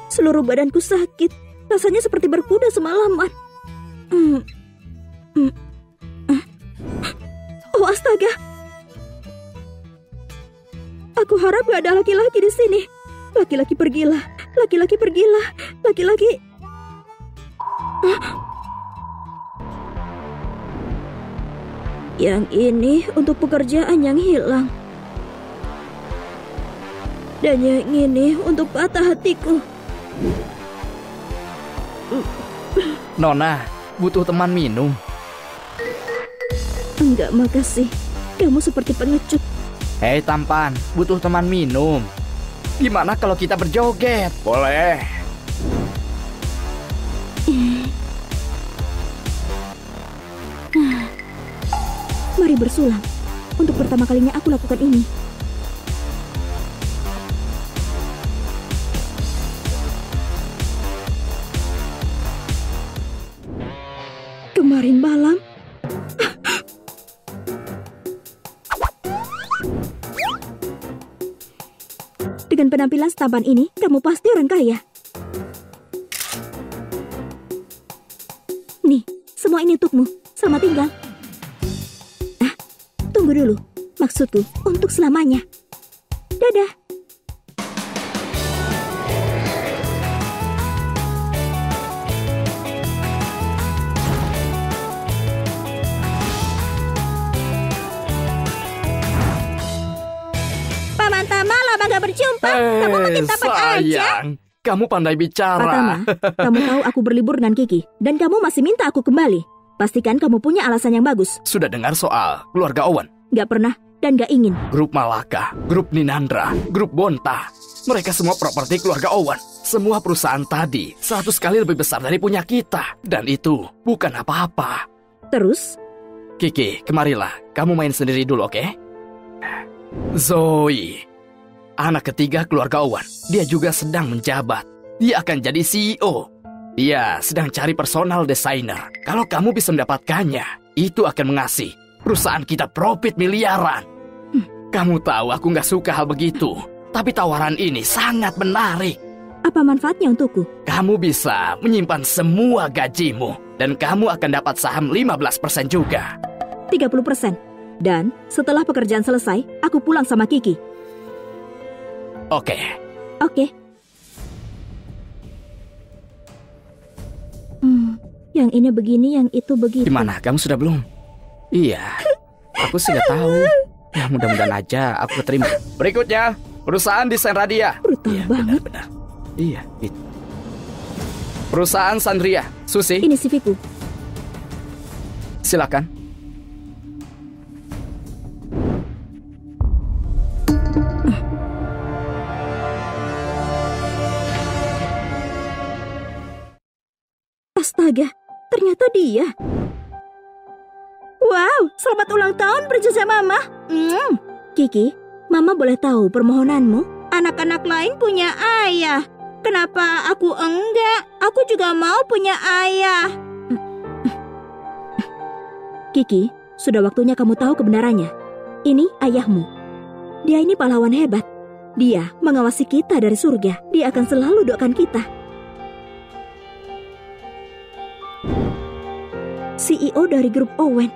Seluruh badanku sakit. Rasanya seperti berkuda semalaman. Oh astaga. Aku harap gak ada laki-laki di sini. Laki-laki pergilah. Laki-laki pergilah. Laki-laki. Yang ini untuk pekerjaan yang hilang. Dan yang ini untuk patah hatiku. Nona, butuh teman minum. Enggak, makasih. Kamu seperti pengecut. Hei tampan, butuh teman minum. Gimana kalau kita berjoget? Boleh. Mari bersulang. Untuk pertama kalinya aku lakukan ini. Kemarin malam, dengan penampilan setampan ini, kamu pasti orang kaya. Nih, semua ini untukmu. Selamat tinggal. Tunggu dulu. Maksudku, untuk selamanya. Dadah. Paman Tama, lama gak berjumpa. Kamu makin tampan aja. Kamu pandai bicara. Patama, kamu tahu aku berlibur dengan Kiki. Dan kamu masih minta aku kembali. Pastikan kamu punya alasan yang bagus. Sudah dengar soal keluarga Owen? Gak pernah dan gak ingin. Grup Malaka, grup Ninandra, grup Bonta. Mereka semua properti keluarga Owen. Semua perusahaan tadi 100 kali lebih besar dari punya kita. Dan itu bukan apa-apa. Terus? Kiki, kemarilah. Kamu main sendiri dulu, oke? Zoe, anak ketiga keluarga Owen. Dia juga sedang menjabat. Dia akan jadi CEO. Dia sedang cari personal designer. Kalau kamu bisa mendapatkannya, itu akan mengasih perusahaan kita profit miliaran. Kamu tahu aku nggak suka hal begitu. Tapi tawaran ini sangat menarik. Apa manfaatnya untukku? Kamu bisa menyimpan semua gajimu. Dan kamu akan dapat saham 15% juga. 30%. Dan setelah pekerjaan selesai, aku pulang sama Kiki. Oke. Oke. Yang ini begini, yang itu begitu. Gimana? Kamu sudah belum? Iya. Aku sudah tahu. Ya mudah-mudahan aja aku terima. Berikutnya, perusahaan desain Radia. Brutal banget. Benar. Iya, itu. Perusahaan Sandria. Susi. Ini CV-ku. Silakan. Astaga, ternyata dia. Wow, selamat ulang tahun prinsesnya Mama. Kiki, Mama boleh tahu permohonanmu? Anak-anak lain punya ayah. Kenapa aku enggak? Aku juga mau punya ayah. Kiki, sudah waktunya kamu tahu kebenarannya. Ini ayahmu. Dia ini pahlawan hebat. Dia mengawasi kita dari surga. Dia akan selalu doakan kita. CEO dari grup Owen.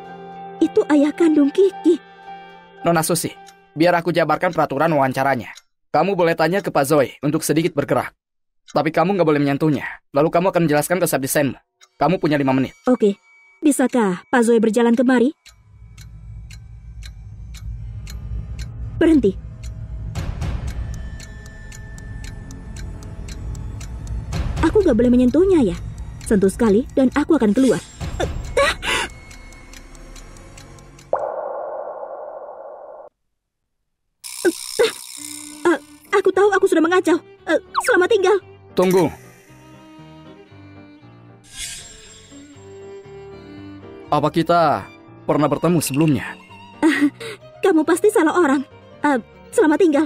Itu ayah kandung Kiki. Nona Susi, biar aku jabarkan peraturan wawancaranya. Kamu boleh tanya ke Pak Zoe untuk sedikit bergerak. Tapi kamu nggak boleh menyentuhnya. Lalu kamu akan menjelaskan konsep desainmu. Kamu punya 5 menit. Oke. Bisakah Pak Zoe berjalan kemari? Berhenti. Aku nggak boleh menyentuhnya ya. Sentuh sekali dan aku akan keluar. Aku tahu aku sudah mengacau. Selamat tinggal. Tunggu. Apa kita pernah bertemu sebelumnya? Kamu pasti salah orang. Selamat tinggal.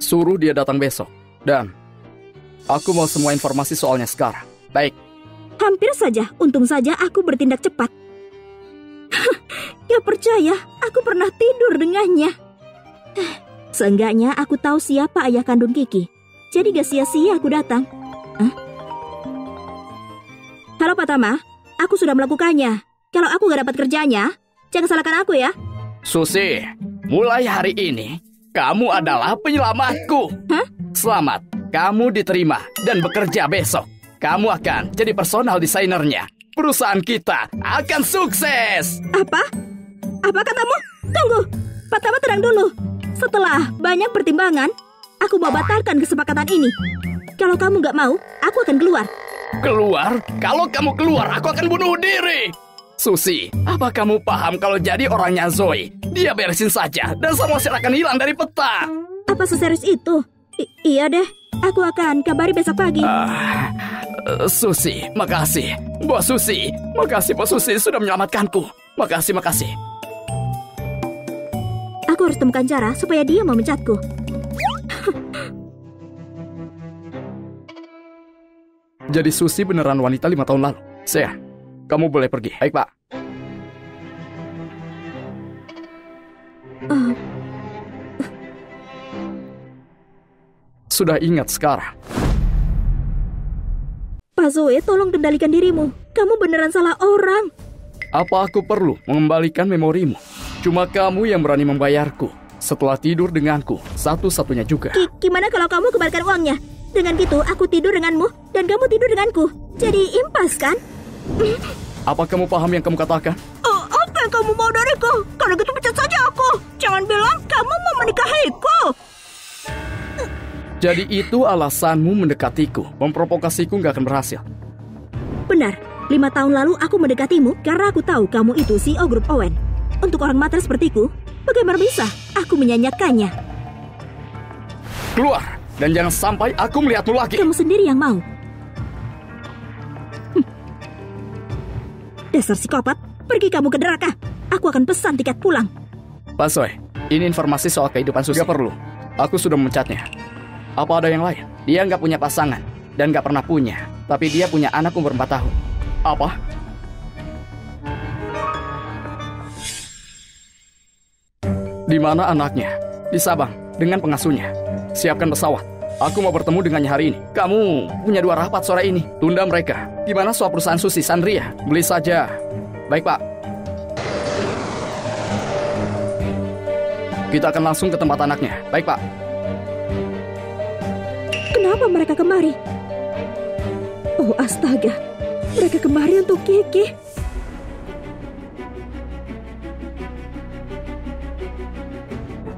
Suruh dia datang besok. Dan aku mau semua informasi soalnya sekarang. Baik. Hampir saja. Untung saja aku bertindak cepat. Gak percaya, aku pernah tidur dengannya. Seenggaknya aku tahu siapa ayah kandung Kiki. Jadi gak sia-sia aku datang. Halo Pak Tama, aku sudah melakukannya. Kalau aku gak dapat kerjanya, jangan salahkan aku ya. Susi, mulai hari ini, kamu adalah penyelamatku. Hah? Selamat, kamu diterima dan bekerja besok. Kamu akan jadi personal desainernya. Perusahaan kita akan sukses. Apa? Apa katamu? Tunggu, Pak Tama tenang dulu. Setelah banyak pertimbangan, aku mau batalkan kesepakatan ini. Kalau kamu gak mau, aku akan keluar. Keluar? Kalau kamu keluar, aku akan bunuh diri. Susi, apa kamu paham kalau jadi orangnya Zoe? Dia beresin saja dan semua sel akan hilang dari peta. Apa seserius itu? Iya deh, aku akan kabari besok pagi. Susi, makasih. Bos Susi, makasih Bos Susi sudah menyelamatkanku. Makasih. Aku harus temukan cara supaya dia memecatku. Jadi Susi beneran wanita 5 tahun lalu. Saya, kamu boleh pergi. Baik, Pak. Sudah ingat sekarang. Pak Zoe, tolong kendalikan dirimu. Kamu beneran salah orang. Apa aku perlu mengembalikan memorimu? Cuma kamu yang berani membayarku. Setelah tidur denganku, satu-satunya juga. Gimana kalau kamu kembalikan uangnya? Dengan gitu, aku tidur denganmu dan kamu tidur denganku. Jadi impas, kan? Apa kamu paham yang kamu katakan? Apa yang kamu mau dariku? Kalau gitu pecat saja aku. Jangan bilang kamu mau menikahiku. Jadi itu alasanmu mendekatiku. Memprovokasiku nggak akan berhasil. Benar, 5 tahun lalu aku mendekatimu karena aku tahu kamu itu CEO Grup Owen. Untuk orang matre sepertiku, bagaimana bisa aku menyanyikannya? Keluar, dan jangan sampai aku melihatmu lagi. Kamu sendiri yang mau. Dasar psikopat, pergi kamu ke neraka. Aku akan pesan tiket pulang. Pak Zoe, ini informasi soal kehidupan Susi. Gak perlu, aku sudah memecatnya. Apa ada yang lain? Dia nggak punya pasangan dan nggak pernah punya. Tapi dia punya anak umur 4 tahun. Apa? Di mana anaknya? Di Sabang, dengan pengasuhnya. Siapkan pesawat. Aku mau bertemu dengannya hari ini. Kamu punya 2 rapat sore ini. Tunda mereka. Gimana soal perusahaan Susi, Sandria? Beli saja. Baik, Pak. Kita akan langsung ke tempat anaknya. Baik, Pak. Kenapa mereka kemari? Oh, astaga. Mereka kemari untuk Kiki.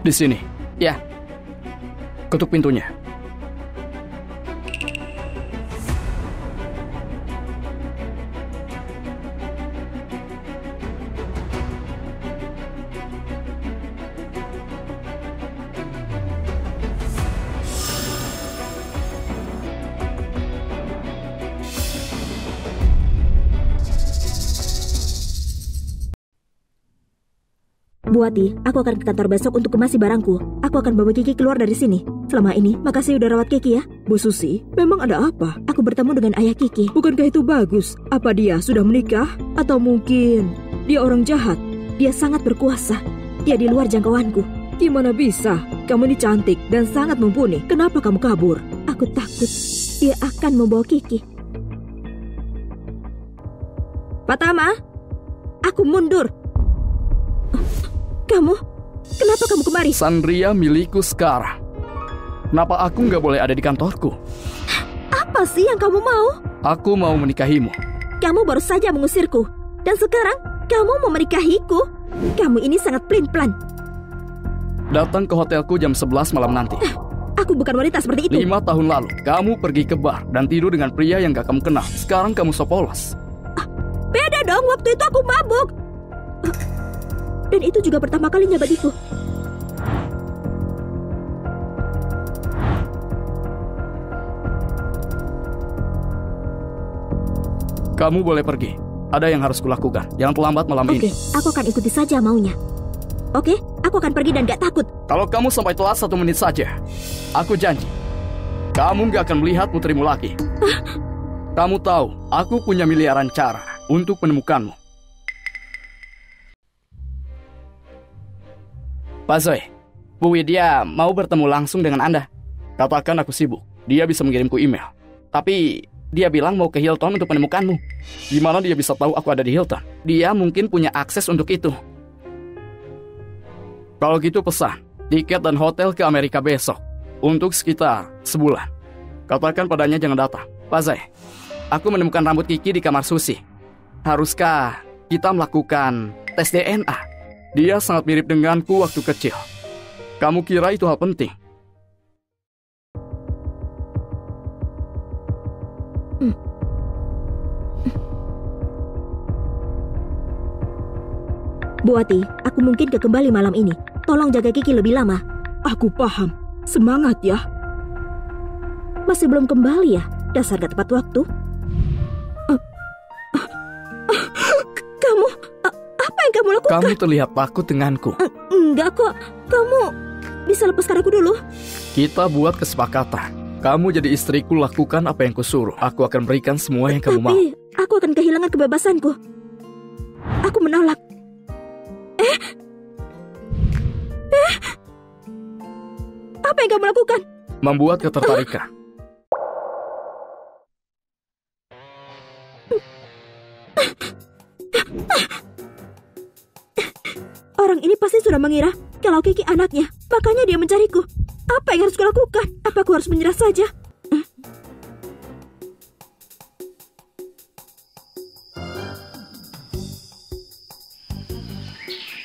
Di sini. Ya. Ketuk pintunya. Bu Ati, aku akan ke kantor besok untuk kemasi barangku. Aku akan bawa Kiki keluar dari sini. Selama ini, makasih udah rawat Kiki ya. Bu Susi, memang ada apa? Aku bertemu dengan ayah Kiki. Bukankah itu bagus? Apa dia sudah menikah? Atau mungkin dia orang jahat? Dia sangat berkuasa. Dia di luar jangkauanku. Gimana bisa? Kamu ini cantik dan sangat mumpuni. Kenapa kamu kabur? Aku takut dia akan membawa Kiki. Pak Tama, aku mundur. Kenapa kamu kemari? Sandria milikku sekarang. Kenapa aku nggak boleh ada di kantorku? Apa sih yang kamu mau? Aku mau menikahimu. Kamu baru saja mengusirku. Dan sekarang, kamu mau menikahiku? Kamu ini sangat pelin-pelan. Datang ke hotelku jam 11 malam nanti. Aku bukan wanita seperti itu. 5 tahun lalu, kamu pergi ke bar dan tidur dengan pria yang gak kamu kenal. Sekarang kamu so polos. Beda dong, waktu itu aku mabuk. Dan itu juga pertama kalinya bagiku. Kamu boleh pergi. Ada yang harus kulakukan. Jangan terlambat malam ini. Oke, aku akan ikuti saja maunya. Oke, aku akan pergi dan gak takut. Kalau kamu sampai telat 1 menit saja, aku janji, kamu gak akan melihat putrimu lagi. Kamu tahu, aku punya miliaran cara untuk menemukanmu. Pak Zoe, Bu Widya mau bertemu langsung dengan Anda. Katakan aku sibuk. Dia bisa mengirimku email. Tapi dia bilang mau ke Hilton untuk menemukanmu. Gimana dia bisa tahu aku ada di Hilton? Dia mungkin punya akses untuk itu. Kalau gitu pesan tiket dan hotel ke Amerika besok untuk sekitar sebulan. Katakan padanya jangan datang. Pak Zai, aku menemukan rambut Kiki di kamar Susi. Haruskah kita melakukan tes DNA? Dia sangat mirip denganku waktu kecil. Kamu kira itu hal penting? Bu Wati, aku mungkin kembali malam ini. Tolong jaga Kiki lebih lama. Aku paham. Semangat ya. Masih belum kembali ya? Dasar gak tepat waktu. Kamu, apa yang kamu lakukan? Kamu terlihat takut denganku. Enggak kok. Kamu bisa lepaskan aku dulu? Kita buat kesepakatan. Kamu jadi istriku, lakukan apa yang kusuruh. Aku akan berikan semua yang kamu mau. Tapi aku akan kehilangan kebebasanku. Aku menolak. Apa yang kamu lakukan? Membuat ketertarikan. Orang ini pasti sudah mengira kalau Kiki anaknya. Makanya dia mencariku. Apa yang harus kulakukan? Apa aku harus menyerah saja?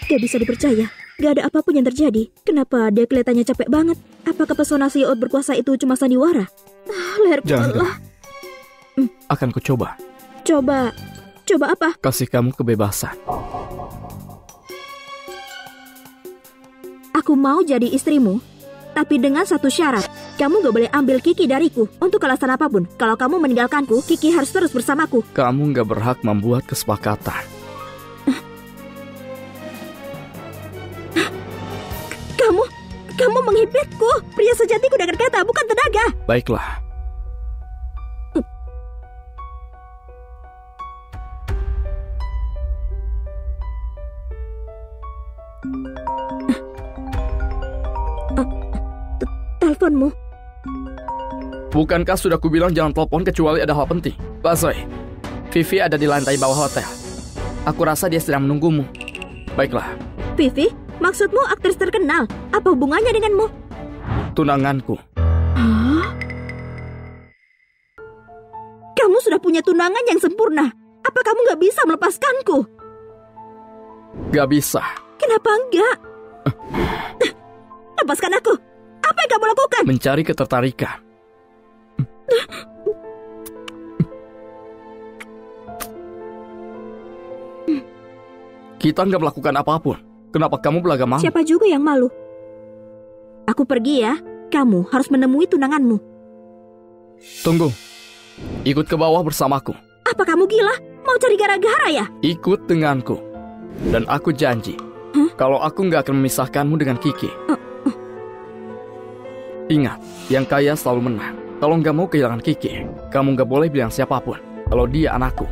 Gak bisa dipercaya. Gak ada apapun yang terjadi. Kenapa dia kelihatannya capek banget? Apakah pesona CEO berkuasa itu cuma sandiwara? Leherku lelah. Akan kucoba. Coba apa? Kasih kamu kebebasan. Aku mau jadi istrimu, tapi dengan satu syarat. Kamu gak boleh ambil Kiki dariku untuk alasan apapun. Kalau kamu meninggalkanku, Kiki harus terus bersamaku. Kamu gak berhak membuat kesepakatan. Kamu menghipitku. Pria sejatiku dengan kata, bukan tenaga. Baiklah. Teleponmu. Bukankah sudah kubilang jangan telepon kecuali ada hal penting? Pak Zoe, Vivi ada di lantai bawah hotel. Aku rasa dia sedang menunggumu. Baiklah. Vivi? Maksudmu aktris terkenal? Apa hubungannya denganmu? Tunanganku. Hah? Kamu sudah punya tunangan yang sempurna. Apa kamu gak bisa melepaskanku? Gak bisa. Kenapa enggak? Lepaskan aku. Apa yang kamu lakukan? Mencari ketertarikan. Kita nggak melakukan apapun. Kenapa kamu belaga malu? Siapa juga yang malu? Aku pergi ya. Kamu harus menemui tunanganmu. Tunggu. Ikut ke bawah bersamaku. Apa kamu gila? Mau cari gara-gara ya? Ikut denganku. Dan aku janji, kalau aku nggak akan memisahkanmu dengan Kiki. Ingat, yang kaya selalu menang. Kalau nggak mau kehilangan Kiki, kamu nggak boleh bilang siapapun kalau dia anakku.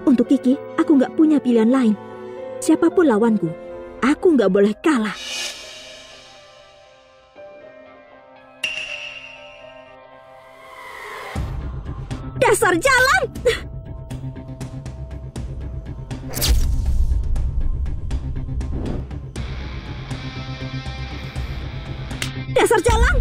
Untuk Kiki, aku nggak punya pilihan lain. Siapapun lawanku, aku nggak boleh kalah. Dasar jalan! Dasar jalan!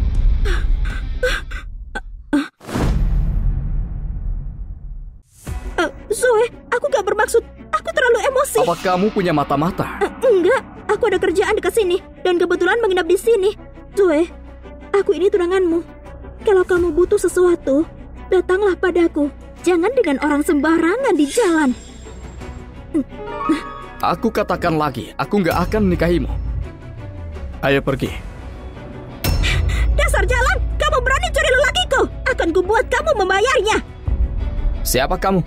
Zoe, aku gak bermaksud. Aku terlalu emosi. Apa kamu punya mata-mata? Enggak, aku ada kerjaan dekat sini dan kebetulan menginap di sini. Zoe, aku ini tunanganmu. Kalau kamu butuh sesuatu, datanglah padaku. Jangan dengan orang sembarangan di jalan. Aku katakan lagi, aku gak akan menikahimu. Ayo pergi. Dasar jalan, kamu berani curi lelakiku. Akan kubuat kamu membayarnya. Siapa kamu?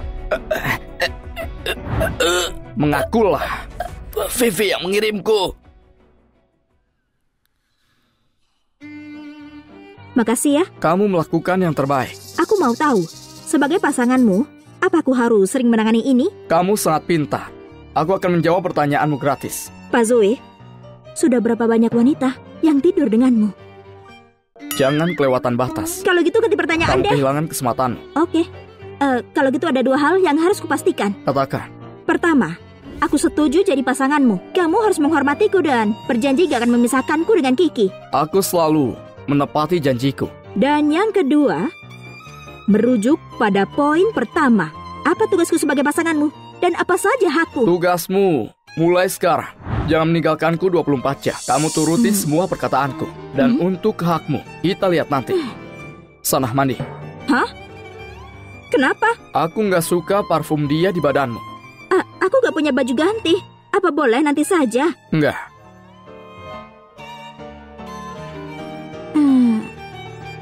Mengakulah. Vivi yang mengirimku. Makasih ya. Kamu melakukan yang terbaik. Aku mau tahu, sebagai pasanganmu, apa aku harus sering menangani ini? Kamu sangat pintar. Aku akan menjawab pertanyaanmu gratis. Pak Zoe, sudah berapa banyak wanita yang tidur denganmu? Jangan kelewatan batas. Kalau gitu ganti pertanyaan Kamu deh. kehilangan kesempatan. Oke. Kalau gitu ada 2 hal yang harus kupastikan. Katakan. Pertama, aku setuju jadi pasanganmu. Kamu harus menghormatiku dan berjanji gak akan memisahkanku dengan Kiki. Aku selalu menepati janjiku. Dan yang kedua, merujuk pada poin pertama. Apa tugasku sebagai pasanganmu? Dan apa saja hakku? Tugasmu mulai sekarang. Jangan meninggalkanku 24 jam. Kamu turuti semua perkataanku. Dan untuk hakmu, kita lihat nanti. Sana mandi. Hah? Kenapa? Aku nggak suka parfum dia di badanmu. Aku gak punya baju ganti. Apa boleh nanti saja? Enggak.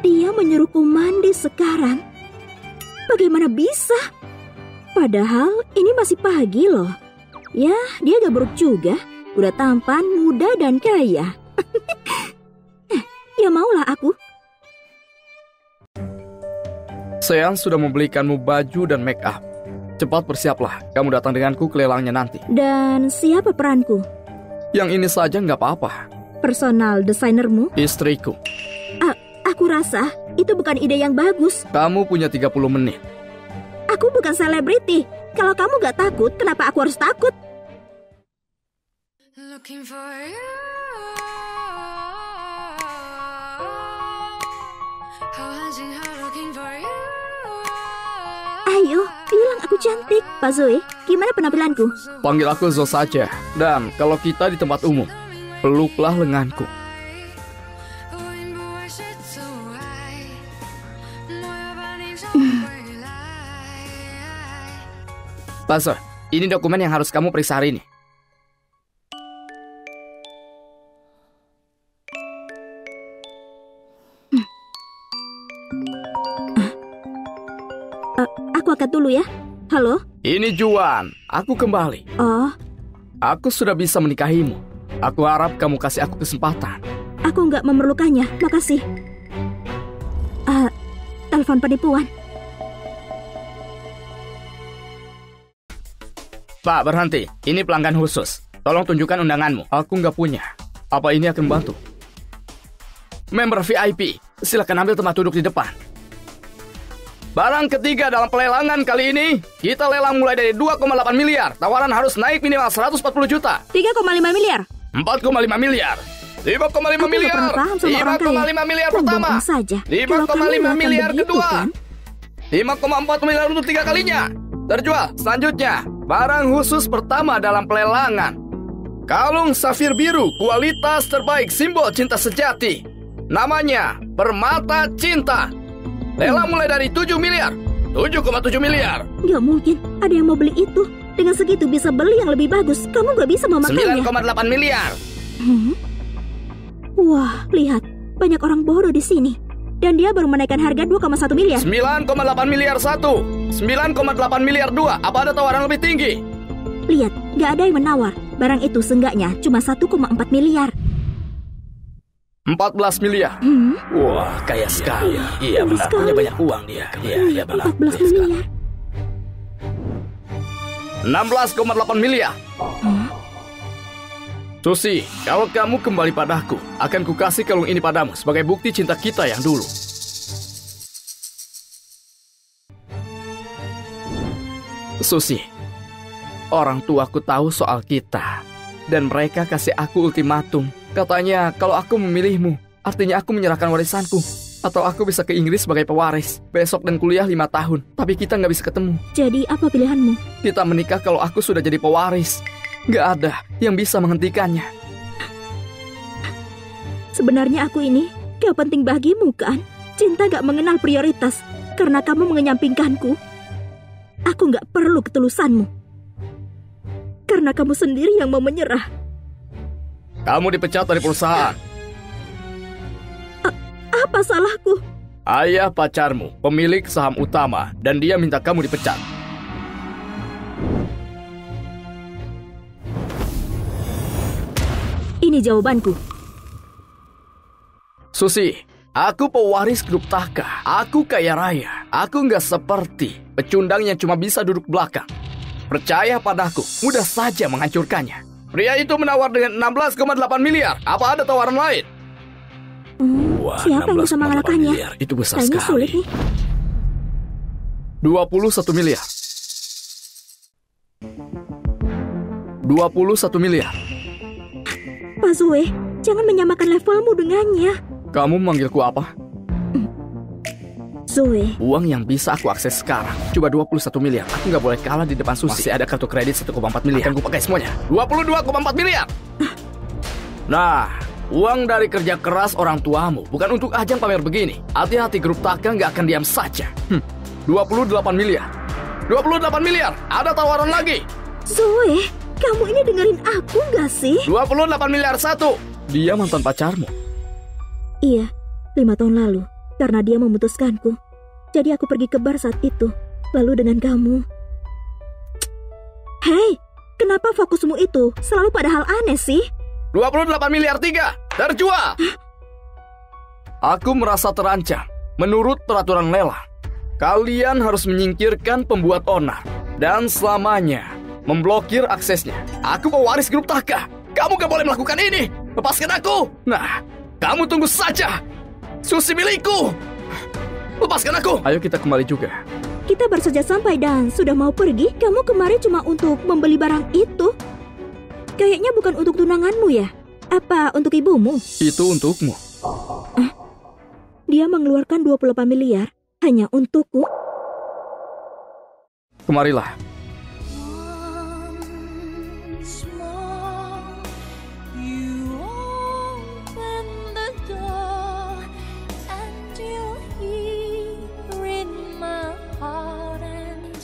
Dia menyuruhku mandi sekarang. Bagaimana bisa? Padahal ini masih pagi loh. Ya, dia gak buruk juga. Udah tampan, muda, dan kaya. Ya maulah aku. Sean sudah membelikanmu baju dan make up. Cepat bersiaplah. Kamu datang denganku ke lelangnya nanti. Dan siapa peranku? Yang ini saja nggak apa-apa. Personal desainermu? Istriku. Aku rasa itu bukan ide yang bagus. Kamu punya 30 menit. Aku bukan selebriti. Kalau kamu gak takut, kenapa aku harus takut? Looking for you. Looking for you. Ayo, bilang aku cantik. Pak Zoe, gimana penampilanku? Panggil aku Zo saja. Dan kalau kita di tempat umum, peluklah lenganku. Pak Zo, ini dokumen yang harus kamu periksa hari ini. Aku angkat dulu ya. Halo? Ini Juan, aku kembali. Oh, Aku sudah bisa menikahimu. Aku harap kamu kasih aku kesempatan. aku nggak memerlukannya. Makasih. Telepon penipuan. Pak, berhenti. Ini pelanggan khusus. Tolong tunjukkan undanganmu. Aku nggak punya. Apa ini akan membantu? Member VIP, silakan ambil tempat duduk di depan. Barang ketiga dalam pelelangan kali ini, kita lelang mulai dari 2,8 miliar. Tawaran harus naik minimal 140 juta. 3,5 miliar. 4,5 miliar. 5,5 miliar. Aku nggak pernah paham sama orang kaya. 5,5 miliar Kau pertama. bohong saja. 5,5 miliar kedua. Kan? 5,4 miliar untuk 3 kalinya. Terjual. Selanjutnya, barang khusus pertama dalam pelelangan. Kalung safir biru, kualitas terbaik, simbol cinta sejati. Namanya Permata Cinta. Lelang mulai dari 7 miliar. 7,7 miliar. Nggak mungkin. Ada yang mau beli itu. Dengan segitu bisa beli yang lebih bagus. Kamu nggak bisa memakannya. 9,8 miliar. Wah, lihat. Banyak orang bodoh di sini. Dan dia baru menaikkan harga 2,1 miliar. 9,8 miliar 1. 9,8 miliar 2. Apa ada tawaran lebih tinggi? Lihat, nggak ada yang menawar. Barang itu seenggaknya cuma 1,4 miliar. 14 miliar. Wah, kaya sekali. Iya, benar. sekali. Punya banyak uang dia. Iya, benar. 14 Kaya sekali. miliar. 16,8 miliar. Susi, kalau kamu kembali padaku, akan kukasih kalung ini padamu sebagai bukti cinta kita yang dulu. Susi, orang tuaku tahu soal kita, dan mereka kasih aku ultimatum. Katanya, kalau aku memilihmu, artinya aku menyerahkan warisanku. Atau aku bisa ke Inggris sebagai pewaris. Besok dan kuliah 5 tahun, tapi kita nggak bisa ketemu. Jadi apa pilihanmu? Kita menikah kalau aku sudah jadi pewaris. Nggak ada yang bisa menghentikannya. Sebenarnya aku ini gak penting bagimu kan? Cinta gak mengenal prioritas. Karena kamu mengenyampingkanku. Aku gak perlu ketulusanmu. Karena kamu sendiri yang mau menyerah. Kamu dipecat dari perusahaan. Apa salahku? Ayah pacarmu, pemilik saham utama, dan dia minta kamu dipecat. Ini jawabanku. Susi, aku pewaris grup Taka. Aku kaya raya. Aku nggak seperti pecundang yang cuma bisa duduk belakang. Percaya padaku, mudah saja menghancurkannya. Pria itu menawar dengan 16,8 miliar. Apa ada tawaran lain? Wah, Siapa yang bisa 16,8 mengalahkannya? miliar. Itu besar Kayaknya sulit sekali. nih. 21 miliar. 21 miliar. Pak Zoe, jangan menyamakan levelmu dengannya. Kamu memanggilku apa? Zoe, Uang yang bisa aku akses sekarang cuma 21 miliar. Aku nggak boleh kalah di depan Susi. Masih ada kartu kredit 1,4 miliar. Akan ku pakai semuanya. 22,4 miliar. Nah, uang dari kerja keras orang tuamu bukan untuk ajang pamer begini. Hati-hati, grup Taka nggak akan diam saja. 28 miliar. 28 miliar. Ada tawaran lagi. Zoe, kamu ini dengerin aku nggak sih? 28 miliar satu. Dia mantan pacarmu. Iya, 5 tahun lalu. Karena dia memutuskanku. Jadi aku pergi ke bar saat itu. Lalu dengan kamu. Hei, kenapa fokusmu itu selalu pada hal aneh sih? 28 miliar 3. Terjual. Aku merasa terancam. Menurut peraturan lelang, kalian harus menyingkirkan pembuat onar dan selamanya memblokir aksesnya. Aku pewaris grup Taka. Kamu gak boleh melakukan ini. Lepaskan aku. Nah, kamu tunggu saja. Susi milikku. Lepaskan aku. Ayo kita kembali juga. Kita baru saja sampai dan sudah mau pergi. Kamu kemarin cuma untuk membeli barang itu. Kayaknya bukan untuk tunanganmu ya? Apa untuk ibumu? Itu untukmu. Dia mengeluarkan 28 miliar hanya untukku. Kemarilah. Once more, you open the door, and you hear in my heart and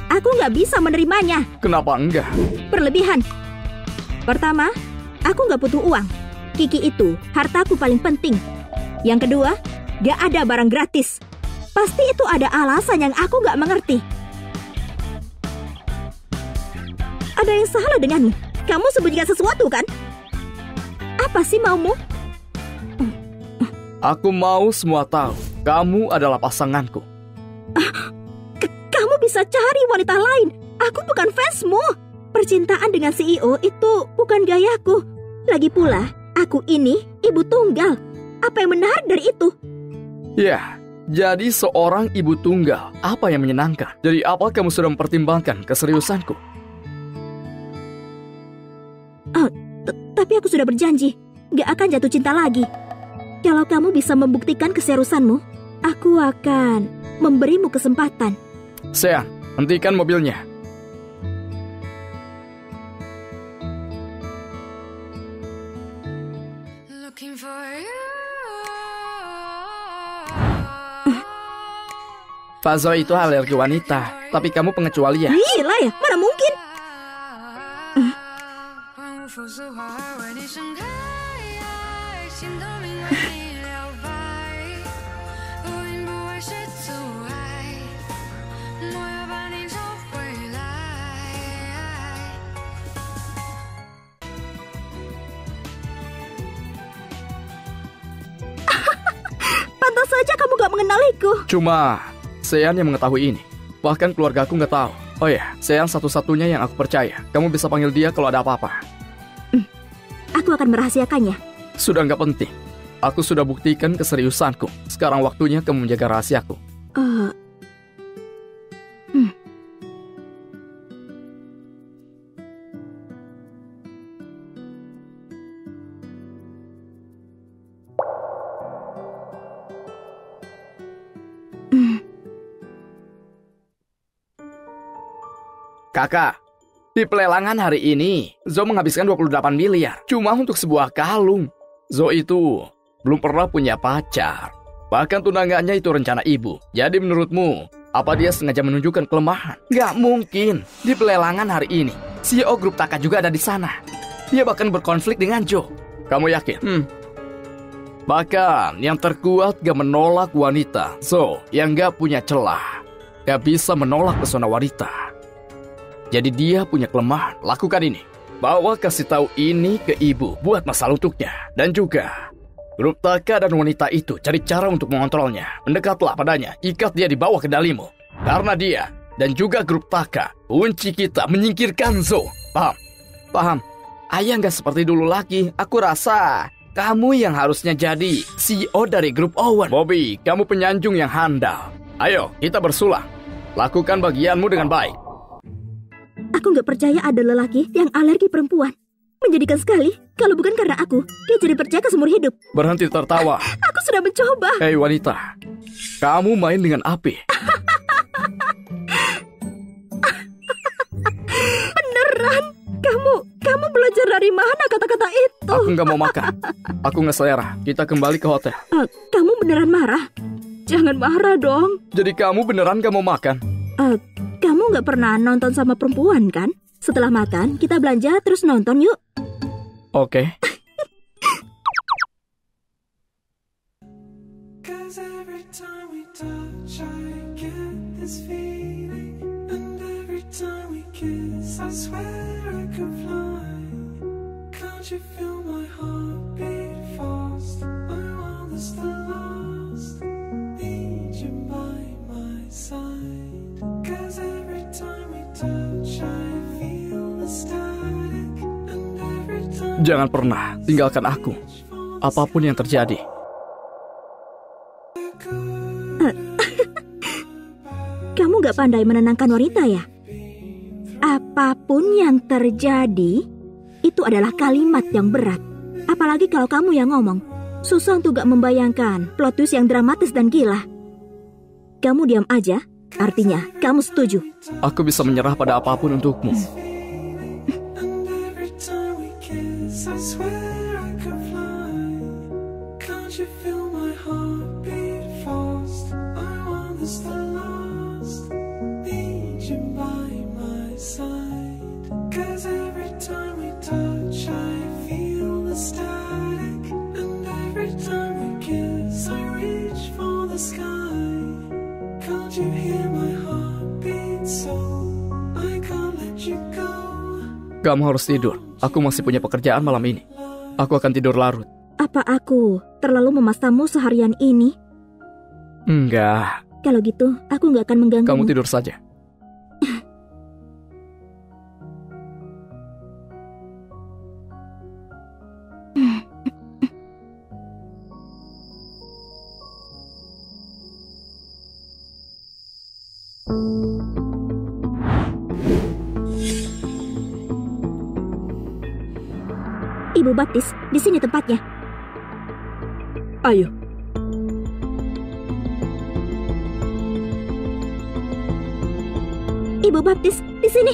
Aku nggak bisa menerimanya. Kenapa enggak? Berlebihan. Pertama, aku nggak butuh uang. Kiki itu hartaku paling penting. Yang kedua, gak ada barang gratis. Pasti itu ada alasan yang aku gak mengerti. Ada yang salah denganmu. Kamu sembunyikan sesuatu kan? Apa sih maumu? Aku mau semua tahu. Kamu adalah pasanganku. Kamu bisa cari wanita lain. Aku bukan fansmu. Percintaan dengan CEO itu bukan gayaku. Lagi pula, aku ini ibu tunggal. Apa yang menarik dari itu? Ya, jadi seorang ibu tunggal. Apa yang menyenangkan? Jadi apa kamu sudah mempertimbangkan keseriusanku? Tapi aku sudah berjanji, gak akan jatuh cinta lagi. Kalau kamu bisa membuktikan keseriusanmu, aku akan memberimu kesempatan. Sean, hentikan mobilnya. looking for you. Fazo itu alergi wanita, tapi kamu pengecualian. Gila ya, mana mungkin? 万物复苏，花儿为你盛开，心透明为你了白，不因不为是阻碍，我要把你找回来。 Pantas saja kamu gak mengenaliku. Cuma Sean yang mengetahui ini. Bahkan keluargaku nggak tahu. Oh ya, Sean satu-satunya yang aku percaya. Kamu bisa panggil dia kalau ada apa-apa. Aku akan merahasiakannya. Sudah nggak penting. Aku sudah buktikan keseriusanku. Sekarang waktunya kamu menjaga rahasiaku. Kakak, di pelelangan hari ini, Zo menghabiskan 28 miliar cuma untuk sebuah kalung. Zo itu belum pernah punya pacar. Bahkan tunangannya itu rencana ibu. Jadi menurutmu, apa dia sengaja menunjukkan kelemahan? Nggak mungkin. Di pelelangan hari ini, CEO grup Taka juga ada di sana. Dia bahkan berkonflik dengan Jo. Kamu yakin? Bahkan yang terkuat gak menolak wanita. Zo yang gak punya celah, gak bisa menolak pesona wanita. Jadi dia punya kelemahan. Lakukan ini. Bawa kasih tahu ini ke ibu buat masalah untuknya. Dan juga Grup Taka dan wanita itu cari cara untuk mengontrolnya. Mendekatlah padanya, ikat dia di bawah kendalimu. Karena dia dan juga grup Taka, kunci kita menyingkirkan Zo. Paham? Paham. Ayah nggak seperti dulu lagi. Aku rasa kamu yang harusnya jadi CEO dari grup Owen. Bobby, kamu penyanjung yang handal. Ayo, kita bersulang. Lakukan bagianmu dengan baik. Aku nggak percaya ada lelaki yang alergi perempuan. Menjadikan sekali, kalau bukan karena aku, dia jadi percaya seumur hidup. Berhenti tertawa. Aku sudah mencoba. Hei wanita, kamu main dengan api. Beneran? Kamu belajar dari mana kata-kata itu? Aku nggak mau makan. Aku nggak selera. Kita kembali ke hotel. Kamu beneran marah? Jangan marah dong. Jadi kamu beneran nggak mau makan? Kamu nggak pernah nonton sama perempuan kan? Setelah makan, kita belanja terus nonton yuk. Oke. Jangan pernah tinggalkan aku, apapun yang terjadi. Kamu gak pandai menenangkan wanita ya? Apapun yang terjadi, itu adalah kalimat yang berat. Apalagi kalau kamu yang ngomong. Susah untuk gak membayangkan plot twist yang dramatis dan gila. Kamu diam aja, artinya kamu setuju. Aku bisa menyerah pada apapun untukmu. Kamu harus tidur. Aku masih punya pekerjaan malam ini. Aku akan tidur larut. Apa aku terlalu memaksamu seharian ini? Enggak. Kalau gitu, aku nggak akan mengganggumu. Kamu tidur saja. Ibu Baptis, di sini tempatnya. Ayo. Ibu Baptis, di sini.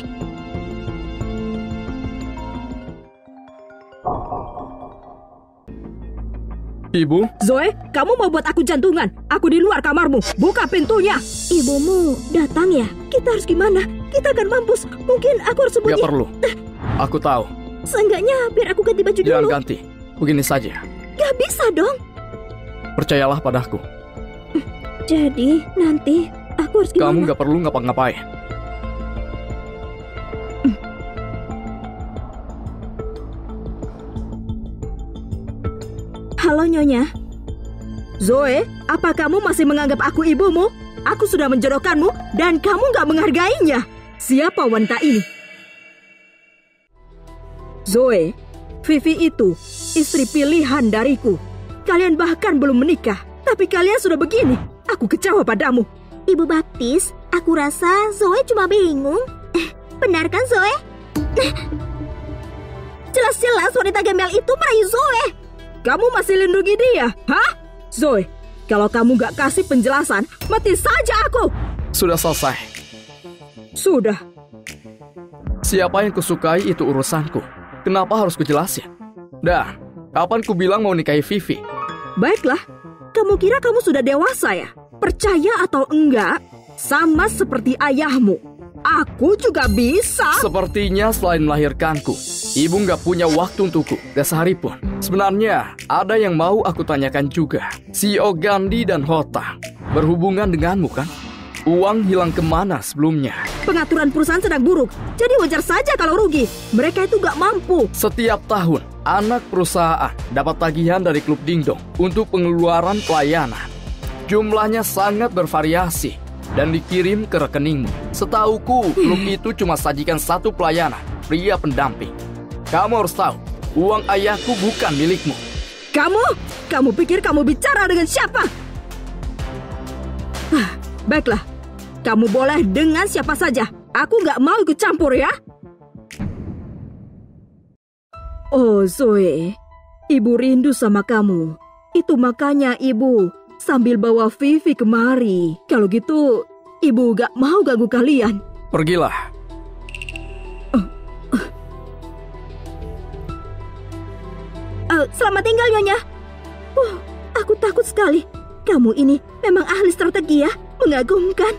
Ibu? Zoe, kamu mau buat aku jantungan? Aku di luar kamarmu. Buka pintunya. Ibumu datang ya? Kita harus gimana? Kita akan mampus. Mungkin aku harus sembunyi. Gak perlu. Aku tahu. Seenggaknya biar aku ganti baju dulu. Jangan ganti. Begini saja. Gak bisa dong. Percayalah padaku. Jadi nanti aku harus gimana? Kamu gak perlu ngapa-ngapain. Halo Nyonya. Zoe, apa kamu masih menganggap aku ibumu? Aku sudah menjodohkanmu dan kamu gak menghargainya. Siapa wanita ini? Zoe, Vivi itu istri pilihan dariku. Kalian bahkan belum menikah, tapi kalian sudah begini. Aku kecewa padamu. Ibu Baptis, aku rasa Zoe cuma bingung. Benar kan Zoe? Jelas-jelas wanita gembel itu merayu Zoe. Kamu masih lindungi dia, hah? Zoe, kalau kamu gak kasih penjelasan, mati saja aku. Sudah selesai. Sudah. Siapa yang kusukai itu urusanku. Kenapa harus kujelasin? Dan, kapan ku bilang mau nikahi Vivi? Baiklah, kamu kira kamu sudah dewasa ya? Percaya atau enggak, sama seperti ayahmu. Aku juga bisa. Sepertinya selain melahirkanku, ibu nggak punya waktu untukku, gak sehari pun. Sebenarnya, ada yang mau aku tanyakan juga. CEO Gandhi dan Hota berhubungan denganmu kan? Uang hilang kemana sebelumnya? Pengaturan perusahaan sedang buruk, jadi wajar saja kalau rugi. Mereka itu gak mampu. Setiap tahun, anak perusahaan dapat tagihan dari klub Dingdong untuk pengeluaran pelayanan. Jumlahnya sangat bervariasi dan dikirim ke rekeningmu. Setauku, klub itu cuma sajikan satu pelayanan, pria pendamping. Kamu harus tahu, uang ayahku bukan milikmu. Kamu pikir kamu bicara dengan siapa? Baiklah, kamu boleh dengan siapa saja. Aku gak mau ikut campur ya. Oh Zoe, ibu rindu sama kamu. Itu makanya ibu sambil bawa Vivi kemari. Kalau gitu, ibu gak mau ganggu kalian. Pergilah. Selamat tinggal, Nyonya. Aku takut sekali. Kamu ini memang ahli strategi ya, mengagumkan.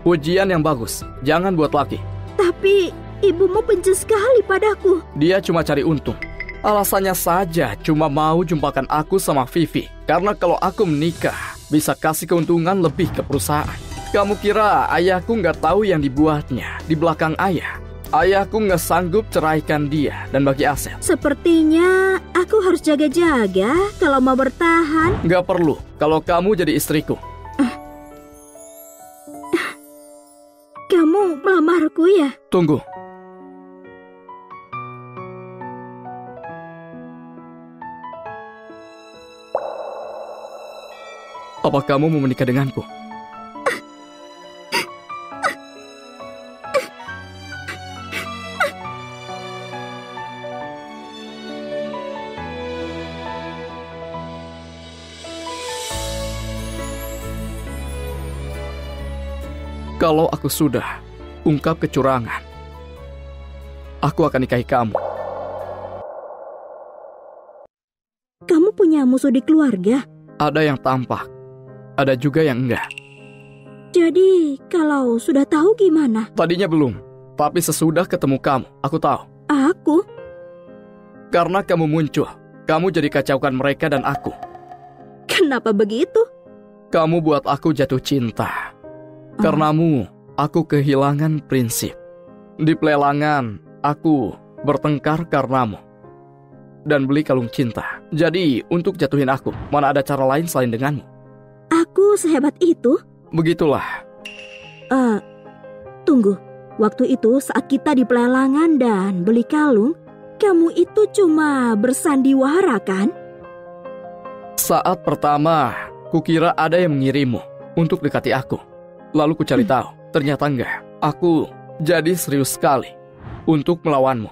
Ujian yang bagus, jangan buat laki. Tapi ibumu benci sekali padaku. Dia cuma cari untung. Alasannya saja cuma mau jumpakan aku sama Vivi. Karena kalau aku menikah, bisa kasih keuntungan lebih ke perusahaan. Kamu kira ayahku nggak tahu yang dibuatnya di belakang ayah? Ayahku nggak sanggup ceraikan dia dan bagi aset. Sepertinya aku harus jaga-jaga kalau mau bertahan. Nggak perlu kalau kamu jadi istriku. Kamu melamarku ya? Tunggu. Apa kamu mau menikah denganku? Kalau aku sudah ungkap kecurangan, aku akan nikahi kamu. Kamu punya musuh di keluarga? Ada yang tampak, ada juga yang enggak. Jadi, kalau sudah tahu gimana? Tadinya belum, tapi sesudah ketemu kamu, aku tahu. Aku? Karena kamu muncul, kamu jadi kacaukan mereka dan aku. Kenapa begitu? Kamu buat aku jatuh cinta. Karenamu, aku kehilangan prinsip. Di pelelangan, aku bertengkar karenamu. Dan beli kalung cinta. Jadi, untuk jatuhin aku, mana ada cara lain selain denganmu? Aku sehebat itu? Begitulah. Tunggu. Waktu itu saat kita di pelelangan dan beli kalung, kamu itu cuma bersandiwara kan? Saat pertama, kukira ada yang mengirimmu untuk dekati aku. Lalu ku cari tahu, ternyata enggak. Aku jadi serius sekali untuk melawanmu.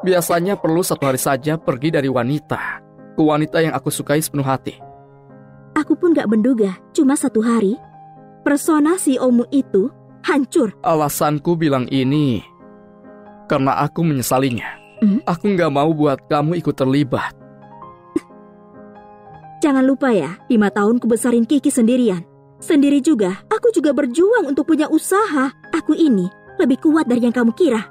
Biasanya perlu 1 hari saja pergi dari wanita ke wanita yang aku sukai sepenuh hati. Aku pun gak menduga, cuma 1 hari, persona si Omu itu hancur. Alasanku bilang ini karena aku menyesalinya. Aku gak mau buat kamu ikut terlibat. Jangan lupa ya, 5 tahun ku besarin Kiki sendirian. Sendiri juga, aku juga berjuang untuk punya usaha. Aku ini lebih kuat dari yang kamu kira.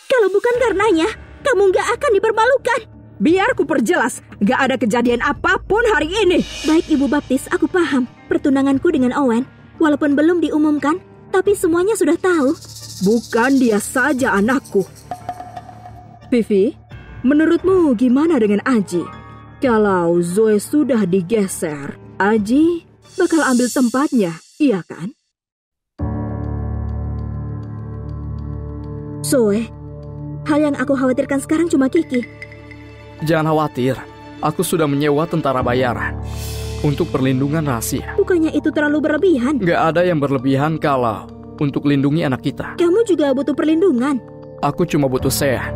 Kalau bukan karenanya, kamu gak akan dipermalukan. Biar ku perjelas, gak ada kejadian apapun hari ini. Baik Ibu Baptis, aku paham. Pertunanganku dengan Owen, walaupun belum diumumkan, tapi semuanya sudah tahu. Bukan dia saja anakku. Vivi, menurutmu gimana dengan Aji? Kalau Zoe sudah digeser, Aji bakal ambil tempatnya, iya kan? Zoe, hal yang aku khawatirkan sekarang cuma Kiki. Jangan khawatir, aku sudah menyewa tentara bayaran untuk perlindungan rahasia. Bukannya itu terlalu berlebihan? Gak ada yang berlebihan kalau untuk lindungi anak kita. Kamu juga butuh perlindungan. Aku cuma butuh sehat.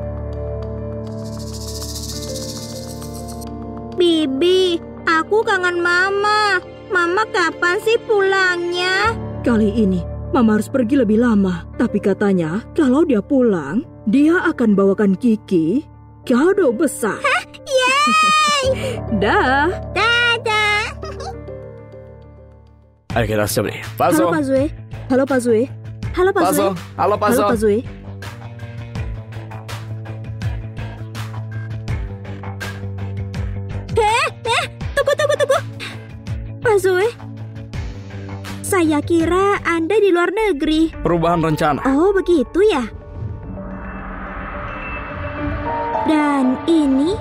Bibi, aku kangen Mama. Mama kapan sih pulangnya? Kali ini, Mama harus pergi lebih lama. Tapi katanya, kalau dia pulang, dia akan bawakan Kiki kado besar. Hah? Yeay! Dah. Dadah! Ayo kita siap nih. Halo Pak Zoe. Halo Pak Zoe. Halo Pak Zoe. Halo Pak Halo Pak Zoe. Tunggu. Pak Zoe, Saya kira Anda di luar negeri. Perubahan rencana. Oh, begitu ya. Dan ini?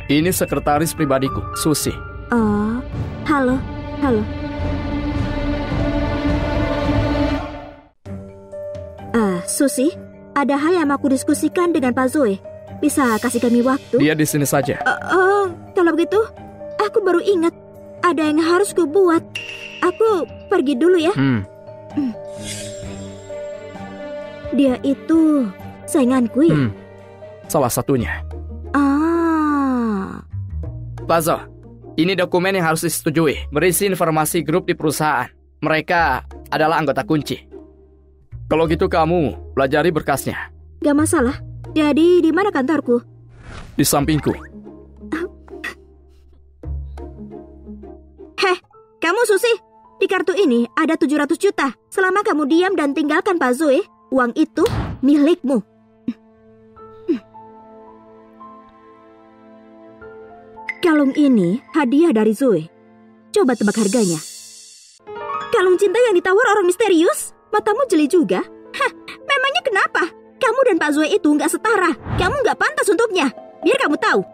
Ini sekretaris pribadiku, Susi. Oh, halo. Susi, ada hal yang mau aku diskusikan dengan Pak Zoe. Bisa kasih kami waktu? Dia di sini saja. Kalau begitu, aku baru ingat ada yang harus kubuat. Aku pergi dulu ya. Dia itu sainganku ya? Salah satunya. Pak Zo, ini dokumen yang harus disetujui. Berisi informasi grup di perusahaan. Mereka adalah anggota kunci. Kalau gitu kamu pelajari berkasnya. Gak masalah. Jadi di mana kantorku? Di sampingku. Heh, kamu Susi. Di kartu ini ada 700 juta. Selama kamu diam dan tinggalkan Pak Zoe, uang itu milikmu. Kalung ini hadiah dari Zoe. Coba tebak harganya. Kalung cinta yang ditawar orang misterius? Matamu jeli juga? Hah, memangnya kenapa? Kamu dan Pak Zoe itu nggak setara. Kamu nggak pantas untuknya. Biar kamu tahu.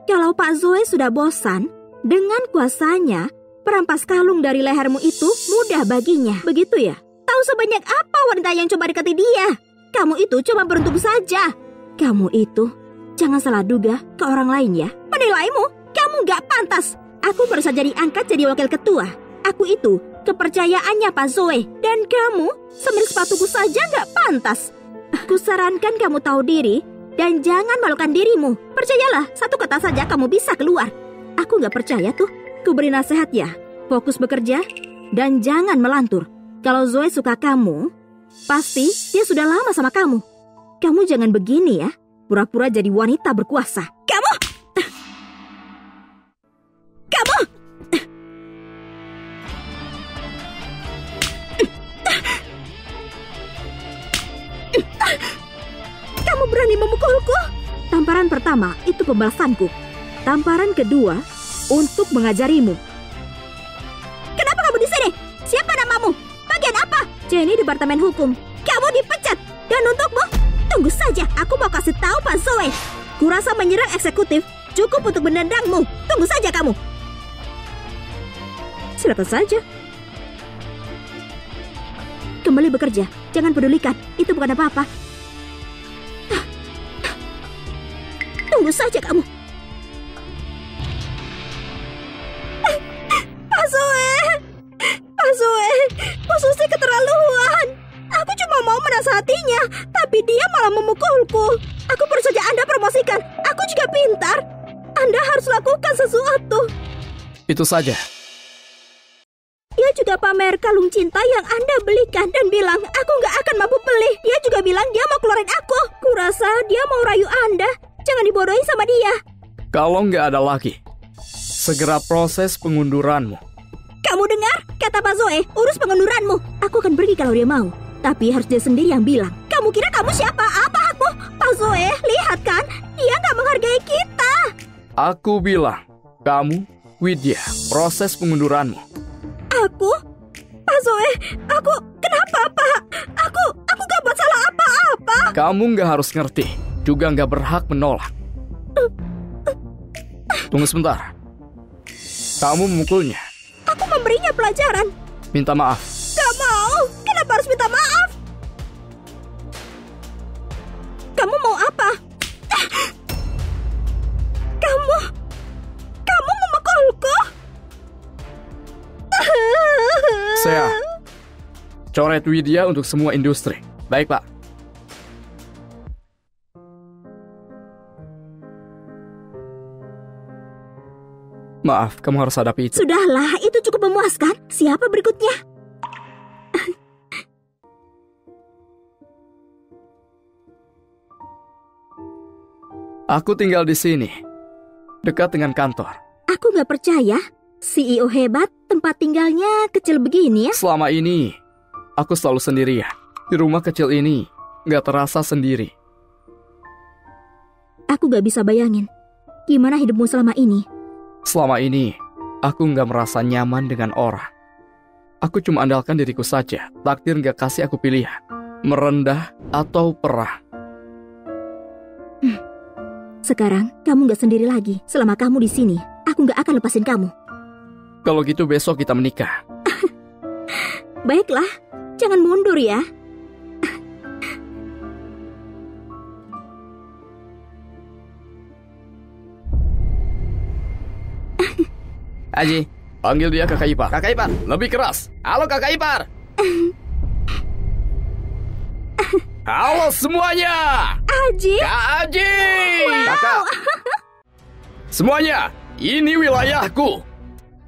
Kalau Pak Zoe sudah bosan, dengan kuasanya, perampas kalung dari lehermu itu mudah baginya. Begitu ya? Tahu sebanyak apa wanita yang coba dekati dia? Kamu itu cuma beruntung saja. Kamu itu jangan salah duga ke orang lain ya. Menilaimu, kamu nggak pantas. Aku baru saja diangkat jadi wakil ketua. Aku itu kepercayaannya Pak Zoe. Dan kamu, semilik sepatuku saja nggak pantas. Kusarankan kamu tahu diri dan jangan malukan dirimu. Percayalah, satu kata saja kamu bisa keluar. Aku nggak percaya tuh. Ku beri nasihat ya. Fokus bekerja dan jangan melantur. Kalau Zoe suka kamu, pasti dia sudah lama sama kamu. Kamu jangan begini ya. Pura-pura jadi wanita berkuasa. Kamu! Kamu berani memukulku? Tamparan pertama itu pembalasanku. Tamparan kedua untuk mengajarimu. Kenapa kamu di sini? Siapa namamu? Bagian apa? Jenny Departemen Hukum. Kamu dipecat. Dan untukmu, tunggu saja. Aku mau kasih tahu Pak Zoe. Kurasa menyerang eksekutif cukup untuk menendangmu. Tunggu saja kamu. Silakan saja. Kembali bekerja. Jangan pedulikan. Itu bukan apa-apa. Tunggu saja kamu. Pak Zoe. Pak Zoe. Bu Susi keterlaluan. Aku cuma mau menasihatinya, tapi dia malah memukulku. Aku baru saja Anda promosikan. Aku juga pintar. Anda harus lakukan sesuatu. Itu saja. Dia juga pamer kalung cinta yang Anda belikan dan bilang, aku nggak akan mampu beli. Dia juga bilang dia mau keluarin aku. Kurasa dia mau rayu Anda. Jangan dibodohi sama dia. Kalau nggak ada lagi, segera proses pengunduranmu. Kamu dengar? Kata Pak Zoe, urus pengunduranmu. Aku akan pergi kalau dia mau. Tapi harus dia sendiri yang bilang. Kamu kira kamu siapa? Apa aku? Pak Zoe, lihat kan? Dia nggak menghargai kita. Aku bilang, kamu, Widya, proses pengunduranmu. Aku? Pak Zoe, aku... Kenapa, Pak? Aku gak buat salah apa-apa. Kamu nggak harus ngerti, juga nggak berhak menolak. Tunggu sebentar. Kamu memukulnya. Aku memberinya pelajaran. Minta maaf. Gak mau. Kenapa harus minta maaf? Kamu mau apa? Kamu memukulku? Saya coret Widya untuk semua industri. Baik, Pak. Maaf, kamu harus hadapi itu. Sudahlah, itu cukup memuaskan. Siapa berikutnya? Aku tinggal di sini, dekat dengan kantor. Aku gak percaya. CEO hebat, tempat tinggalnya kecil begini ya? Selama ini, aku selalu sendirian. Di rumah kecil ini, gak terasa sendiri. Aku gak bisa bayangin. Gimana hidupmu selama ini? Selama ini, aku gak merasa nyaman dengan orang. Aku cuma andalkan diriku saja. Takdir gak kasih aku pilihan. Merendah atau perang. Sekarang kamu gak sendiri lagi. Selama kamu di sini, aku gak akan lepasin kamu. Kalau gitu besok kita menikah. Baiklah, jangan mundur ya. Aji, panggil dia kakak ipar. Kakak ipar, lebih keras. Halo kakak ipar. Halo semuanya. Aji. Kak Aji. Kakak. Semuanya, ini wilayahku.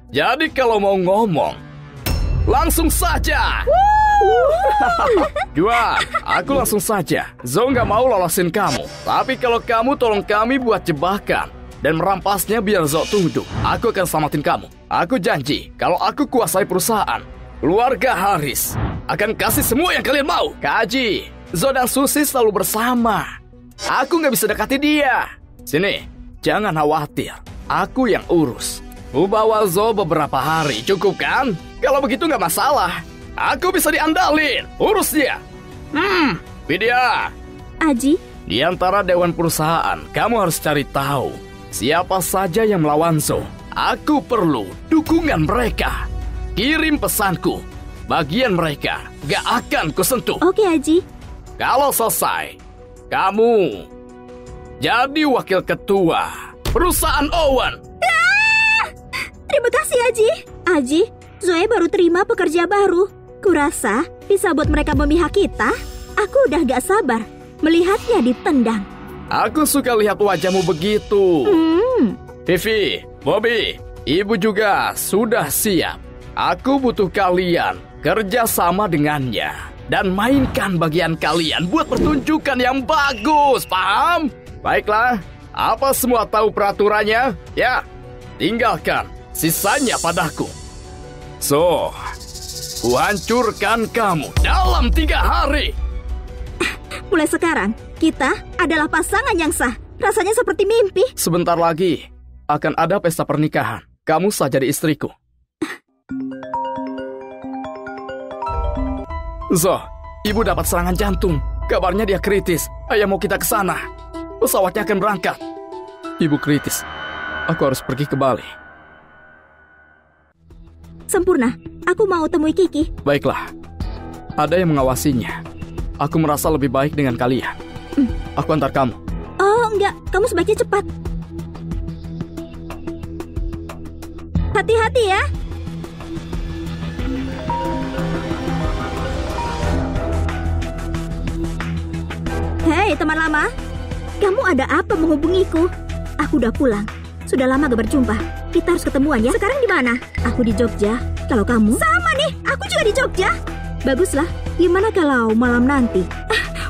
Jadi kalau mau ngomong, langsung saja. Juan, aku langsung saja. Zo nggak mau lolosin kamu. Tapi kalau kamu tolong kami buat jebakan dan merampasnya biar Zo tunduk, aku akan selamatin kamu. Aku janji, kalau aku kuasai perusahaan, keluarga Haris akan kasih semua yang kalian mau. Kak Aji, Zo dan Susi selalu bersama. Aku nggak bisa dekati dia. Sini, jangan khawatir. Aku yang urus. Ku bawa Zo beberapa hari, cukup kan? Kalau begitu nggak masalah. Aku bisa diandalin. Urus dia. Vidya. Aji. Di antara dewan perusahaan, kamu harus cari tahu siapa saja yang melawan Zo. Aku perlu dukungan mereka. Kirim pesanku. Bagian mereka gak akan kusentuh. Oke, Aji. Kalau selesai, kamu jadi wakil ketua perusahaan Owen. Terima kasih, Aji. Aji, Zoe baru terima pekerja baru. Kurasa bisa buat mereka memihak kita. Aku udah gak sabar melihatnya ditendang. Aku suka lihat wajahmu begitu. Vivi, Bobby, ibu juga sudah siap. Aku butuh kalian kerja sama dengannya dan mainkan bagian kalian buat pertunjukan yang bagus, paham? Baiklah, apa semua tahu peraturannya? Ya, tinggalkan sisanya padaku. So, kuhancurkan kamu dalam 3 hari. Mulai sekarang, kita adalah pasangan yang sah. Rasanya seperti mimpi. Sebentar lagi akan ada pesta pernikahan. Kamu sah jadi istriku. Zo, ibu dapat serangan jantung. Kabarnya dia kritis. Ayah mau kita ke sana. Pesawatnya akan berangkat. Ibu kritis. Aku harus pergi ke Bali. Sempurna, aku mau temui Kiki. Baiklah. Ada yang mengawasinya. Aku merasa lebih baik dengan kalian. Aku antar kamu. Oh, enggak. Kamu sebaiknya cepat. Hati-hati ya. Hei, teman lama. Kamu ada apa menghubungiku? Aku udah pulang. Sudah lama gak berjumpa. Kita harus ketemuan ya. Sekarang di mana? Aku di Jogja. Kalau kamu? Sama nih. Aku juga di Jogja. Baguslah. Gimana kalau malam nanti?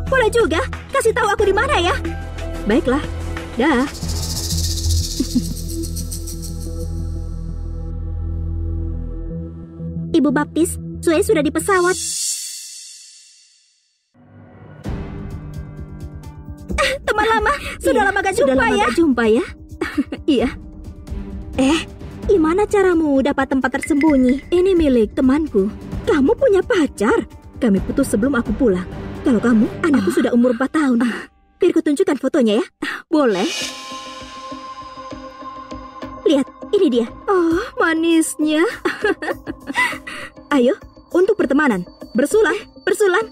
Boleh juga. Kasih tahu aku di mana ya. Baiklah. Dah. Ibu Baptis, Zoe sudah di pesawat. Teman lama, sudah lama gak jumpa ya? Gak jumpa ya? Iya. Gimana caramu dapat tempat tersembunyi? Ini milik temanku. Kamu punya pacar? Kami putus sebelum aku pulang. Kalau kamu, anakku sudah umur 4 tahun. Biar ku tunjukkan fotonya ya. Boleh. Lihat, ini dia. Oh, manisnya. Ayo, untuk pertemanan. Bersulam, bersulam.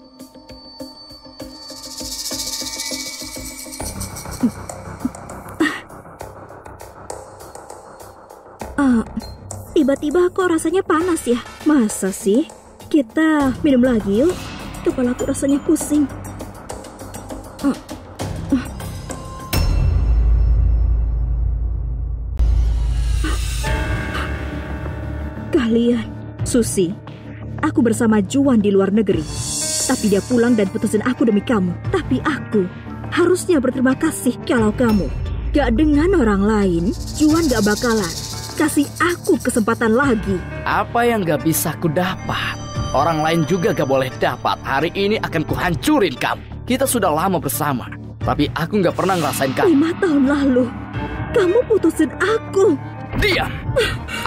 Tiba-tiba kok rasanya panas ya? Masa sih? Kita minum lagi yuk. Kepalaku rasanya pusing. Kalian, Susi, aku bersama Juan di luar negeri. Tapi dia pulang dan putusin aku demi kamu. Tapi aku harusnya berterima kasih kalau kamu gak dengan orang lain. Juan gak bakalan kasih aku kesempatan lagi. Apa yang gak bisa ku dapat, orang lain juga gak boleh dapat. Hari ini akan kuhancurin kamu. Kita sudah lama bersama, tapi aku gak pernah ngerasain kamu. 5 tahun lalu, kamu putusin aku. Diam.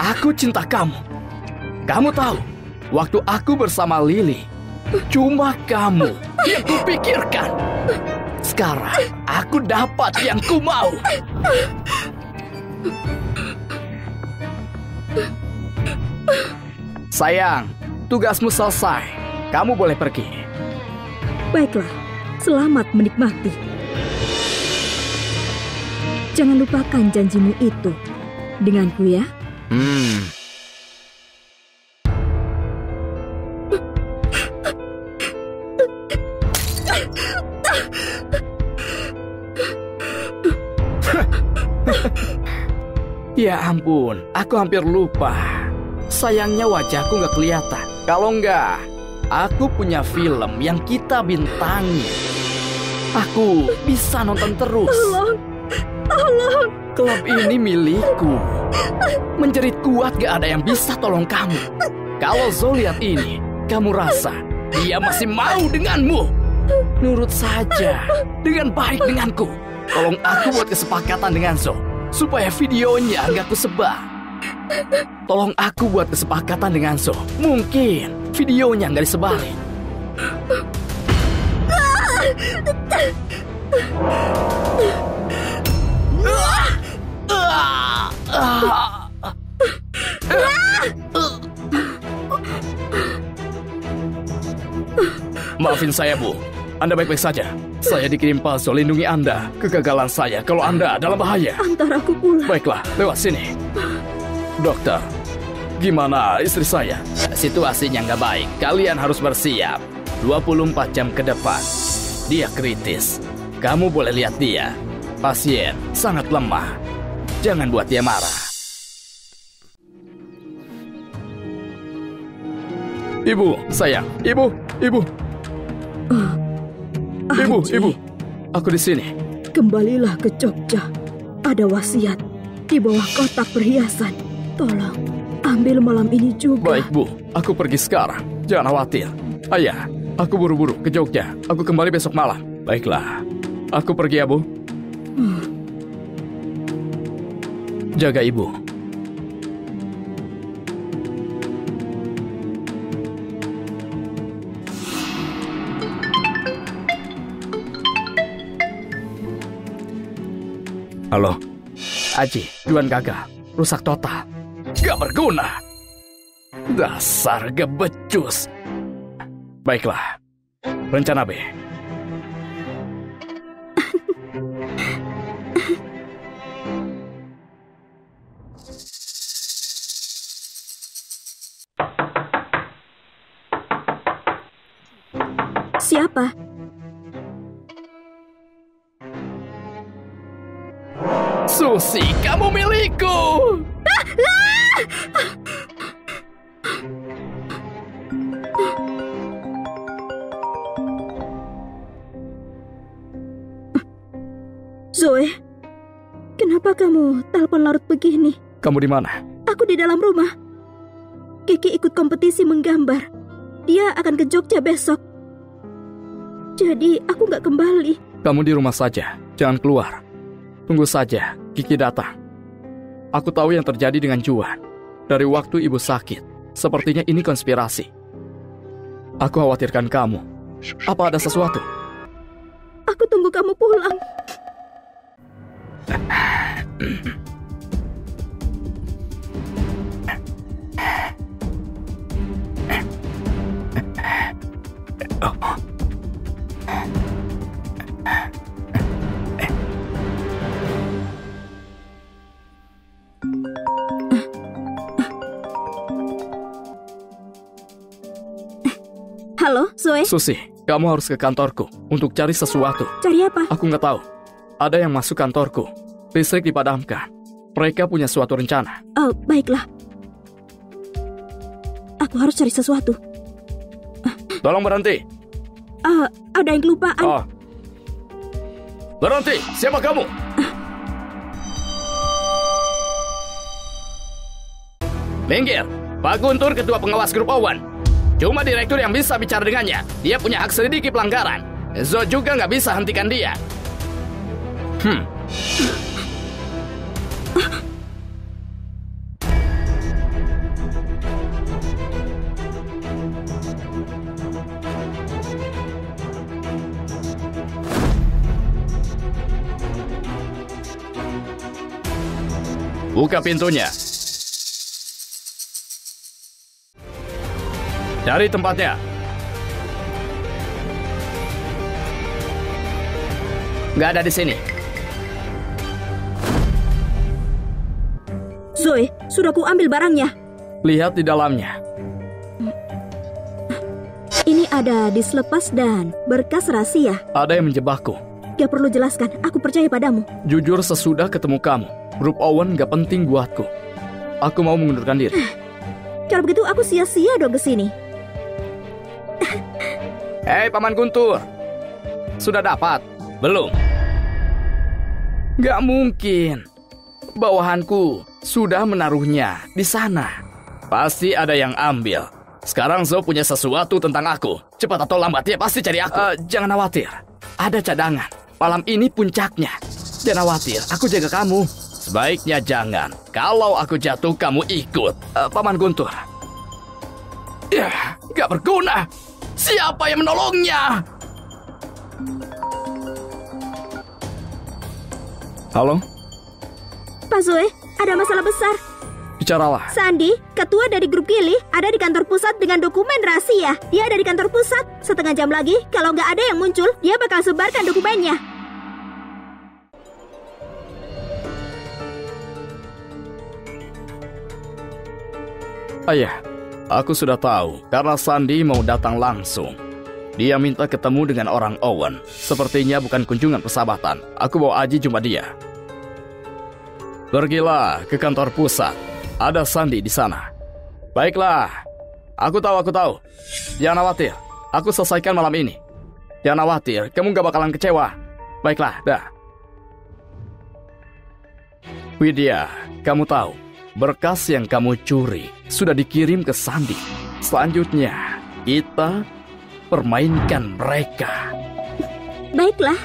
Aku cinta kamu. Kamu tahu, Waktu aku bersama Lily, cuma kamu yang kupikirkan. Sekarang aku dapat yang ku mau. Sayang, tugasmu selesai. Kamu boleh pergi. Baiklah, selamat menikmati. Jangan lupakan janjimu itu denganku ya. Ya ampun, aku hampir lupa. Sayangnya wajahku nggak kelihatan. Kalau nggak, aku punya film yang kita bintangi. Aku bisa nonton terus. Tolong. Klub ini milikku. Menjerit kuat gak ada yang bisa tolong kamu. Kalau Zoe lihat ini, kamu rasa dia masih mau denganmu? Nurut saja dengan baik denganku. Tolong aku buat kesepakatan dengan Zoe supaya videonya nggak kusebar. Tolong aku buat kesepakatan dengan Zoe. Mungkin videonya nggak disebarin. Maafin saya, Bu. Anda baik-baik saja. Saya dikirim palsu lindungi Anda. Kegagalan saya kalau Anda dalam bahaya. Antar aku pulang. Baiklah, lewat sini. Dokter, gimana istri saya? Situasinya nggak baik. Kalian harus bersiap. 24 jam ke depan. Dia kritis. Kamu boleh lihat dia. Pasien sangat lemah. Jangan buat dia marah. Ibu, sayang. Ibu. Ibu. Aku di sini. Kembalilah ke Jogja. Ada wasiat di bawah kotak perhiasan. Tolong, ambil malam ini juga. Baik, Bu. Aku pergi sekarang. Jangan khawatir. Ayah, aku buru-buru ke Jogja. Aku kembali besok malam. Baiklah. Aku pergi ya, Bu. Jaga Ibu. Halo, Aji, Juan gagal, rusak total, gak berguna. Dasar gebecus. Baiklah, rencana B. Siapa? Susi, kamu milikku. Zoe, kenapa kamu telepon larut begini? Kamu di mana? Aku di dalam rumah. Kiki ikut kompetisi menggambar. Dia akan ke Jogja besok. Jadi aku nggak kembali. Kamu di rumah saja, jangan keluar. Tunggu saja, Kiki datang. Aku tahu yang terjadi dengan Juan. Dari waktu ibu sakit, sepertinya ini konspirasi. Aku khawatirkan kamu. Apa ada sesuatu? Aku tunggu kamu pulang. Halo, Zoe. Susi, kamu harus ke kantorku untuk cari sesuatu. Cari apa? Aku nggak tahu. Ada yang masuk kantorku. Listrik dipadamkan. Mereka punya suatu rencana. Oh, baiklah. Aku harus cari sesuatu. Tolong berhenti. Ada yang kelupaan. Oh. Berhenti. Siapa kamu? Minggir. Pak Guntur, ketua pengawas grup Owen. Cuma direktur yang bisa bicara dengannya. Dia punya hak selidiki pelanggaran. Zo juga nggak bisa hentikan dia. Buka pintunya. Cari tempatnya. Nggak ada di sini. Zoe, sudah ku ambil barangnya. Lihat di dalamnya. Ini ada dislepas dan berkas rahasia. Ada yang menjebakku. Gak perlu jelaskan, aku percaya padamu. Jujur sesudah ketemu kamu, grup Owen gak penting buatku. Aku mau mengundurkan diri. Kalau begitu aku sia-sia dong kesini. Hei, Paman Guntur. Sudah dapat? Belum. Gak mungkin. Bawahanku sudah menaruhnya di sana. Pasti ada yang ambil. Sekarang Zo punya sesuatu tentang aku. Cepat atau lambat dia pasti cari aku. Jangan khawatir. Ada cadangan. Malam ini puncaknya. Jangan khawatir, aku jaga kamu. Sebaiknya jangan. Kalau aku jatuh, kamu ikut. Paman Guntur. Ya, gak berguna. Siapa yang menolongnya? Halo? Pak Zoe, ada masalah besar. Bicaralah. Sandy, ketua dari grup Gili, ada di kantor pusat dengan dokumen rahasia. Dia ada di kantor pusat. Setengah jam lagi, kalau nggak ada yang muncul, dia bakal sebarkan dokumennya. Ayah, aku sudah tahu karena Sandy mau datang langsung. Dia minta ketemu dengan orang Owen. Sepertinya bukan kunjungan persahabatan. Aku bawa Aji cuma dia. Pergilah ke kantor pusat. Ada Sandy di sana. Baiklah. Aku tahu. Jangan khawatir. Aku selesaikan malam ini. Jangan khawatir. Kamu gak bakalan kecewa. Baiklah, dah. Widya, kamu tahu. Berkas yang kamu curi sudah dikirim ke Sandy. Selanjutnya, kita permainkan mereka. Baiklah.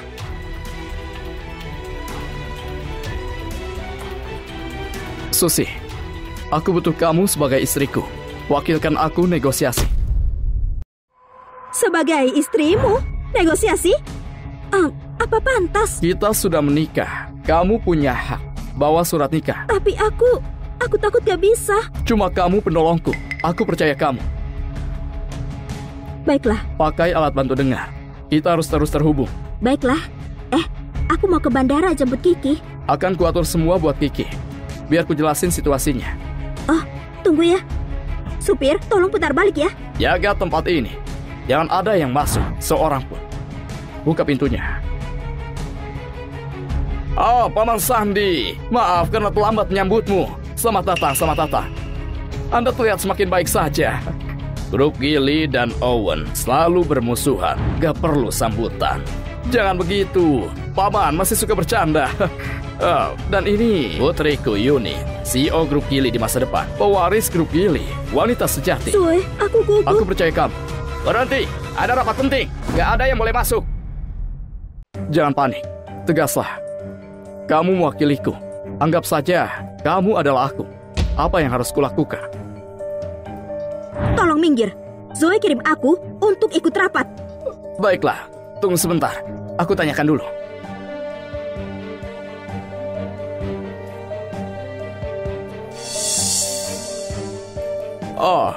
Susi, aku butuh kamu sebagai istriku. Wakilkan aku negosiasi. Sebagai istrimu? Negosiasi? Apa pantas? Kita sudah menikah. Kamu punya hak. Bawa surat nikah. Tapi aku takut gak bisa. Cuma kamu penolongku. Aku percaya kamu. Baiklah. Pakai alat bantu dengar. Kita harus terus terhubung. Baiklah. Aku mau ke bandara jemput Kiki. Akan kuatur semua buat Kiki. Biar ku jelasin situasinya. Oh, tunggu ya. Supir, tolong putar balik ya. Jaga tempat ini. Jangan ada yang masuk, seorang pun. Buka pintunya. Oh, Paman Sandy. Maaf karena terlambat menyambutmu. Selamat datang. Anda terlihat semakin baik saja. Grup Gili dan Owen selalu bermusuhan. Gak perlu sambutan. Jangan begitu. Paman masih suka bercanda. Dan ini putriku Yuni, CEO grup Gili di masa depan. Pewaris grup Gili, wanita sejati. Zoe, aku gugup. Aku percaya kamu. Berhenti, ada rapat penting. Gak ada yang boleh masuk. Jangan panik, tegaslah. Kamu mewakiliku. Anggap saja kamu adalah aku. Apa yang harus kulakukan? Tolong minggir. Zoe kirim aku untuk ikut rapat. Baiklah, tunggu sebentar. Aku tanyakan dulu. Oh,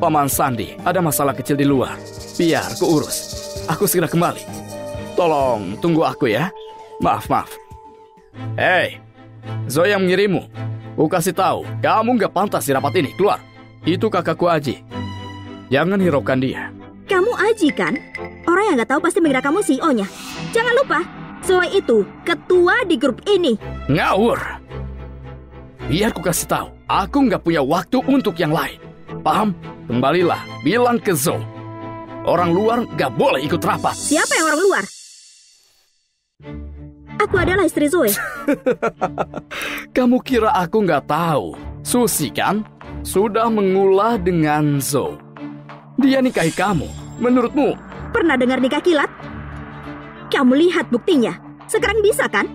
Paman Sandy, ada masalah kecil di luar. Biar ku urus. Aku segera kembali. Tolong tunggu aku ya. Maaf. Hei, Zoe yang mengirimmu. Ku kasih tahu, kamu gak pantas di rapat ini. Keluar. Itu kakakku Aji. Jangan hiraukan dia. Kamu Aji kan? Orang yang gak tahu pasti mengira kamu CEO-nya. Jangan lupa, Zoe itu ketua di grup ini. Ngawur. Biar ku kasih tahu, aku gak punya waktu untuk yang lain. Paham? Kembalilah, bilang ke Zo. Orang luar gak boleh ikut rapat. Siapa yang orang luar? Aku adalah istri Zoe. Kamu kira aku gak tahu? Susi kan? Sudah mengulah dengan Zo. Dia nikahi kamu. Menurutmu? Pernah dengar nikah kilat? Kamu lihat buktinya. Sekarang bisa kan?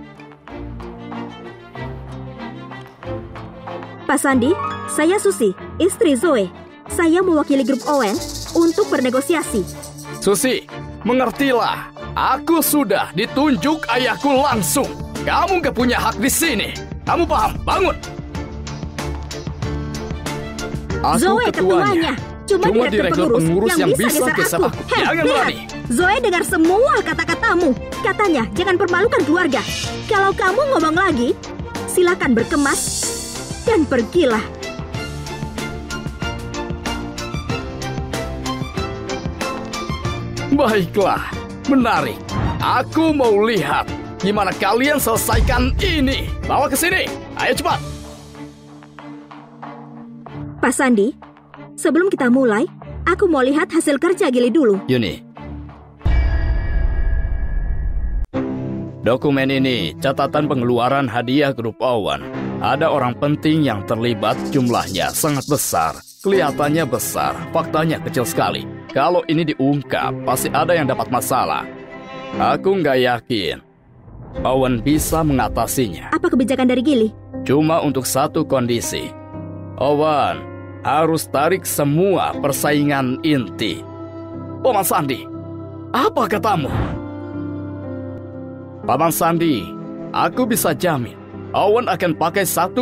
Pak Sandy, saya Susi, istri Zoe. Saya mewakili grup Owen untuk bernegosiasi. Susi, mengertilah. Aku sudah ditunjuk ayahku langsung. Kamu gak punya hak di sini. Kamu paham? Bangun. Aku Zoe ketuanya. Cuma direktur pengurus yang bisa geser aku. Hei, Jangan lihat. berani. Zoe dengar semua kata-katamu. Katanya jangan permalukan keluarga. Kalau kamu ngomong lagi, silakan berkemas dan pergilah. Baiklah, menarik. Aku mau lihat gimana kalian selesaikan ini. Bawa ke sini. Ayo cepat. Pak Sandi, sebelum kita mulai, aku mau lihat hasil kerja Gili dulu. Yuni. Dokumen ini catatan pengeluaran hadiah grup Owen. Ada orang penting yang terlibat, jumlahnya sangat besar. Kelihatannya besar, faktanya kecil sekali. Kalau ini diungkap, pasti ada yang dapat masalah. Aku nggak yakin Owen bisa mengatasinya. Apa kebijakan dari Gili? Cuma untuk satu kondisi. Owen harus tarik semua persaingan inti. Paman Sandi, apa katamu? Paman Sandi, aku bisa jamin Owen akan pakai 1,4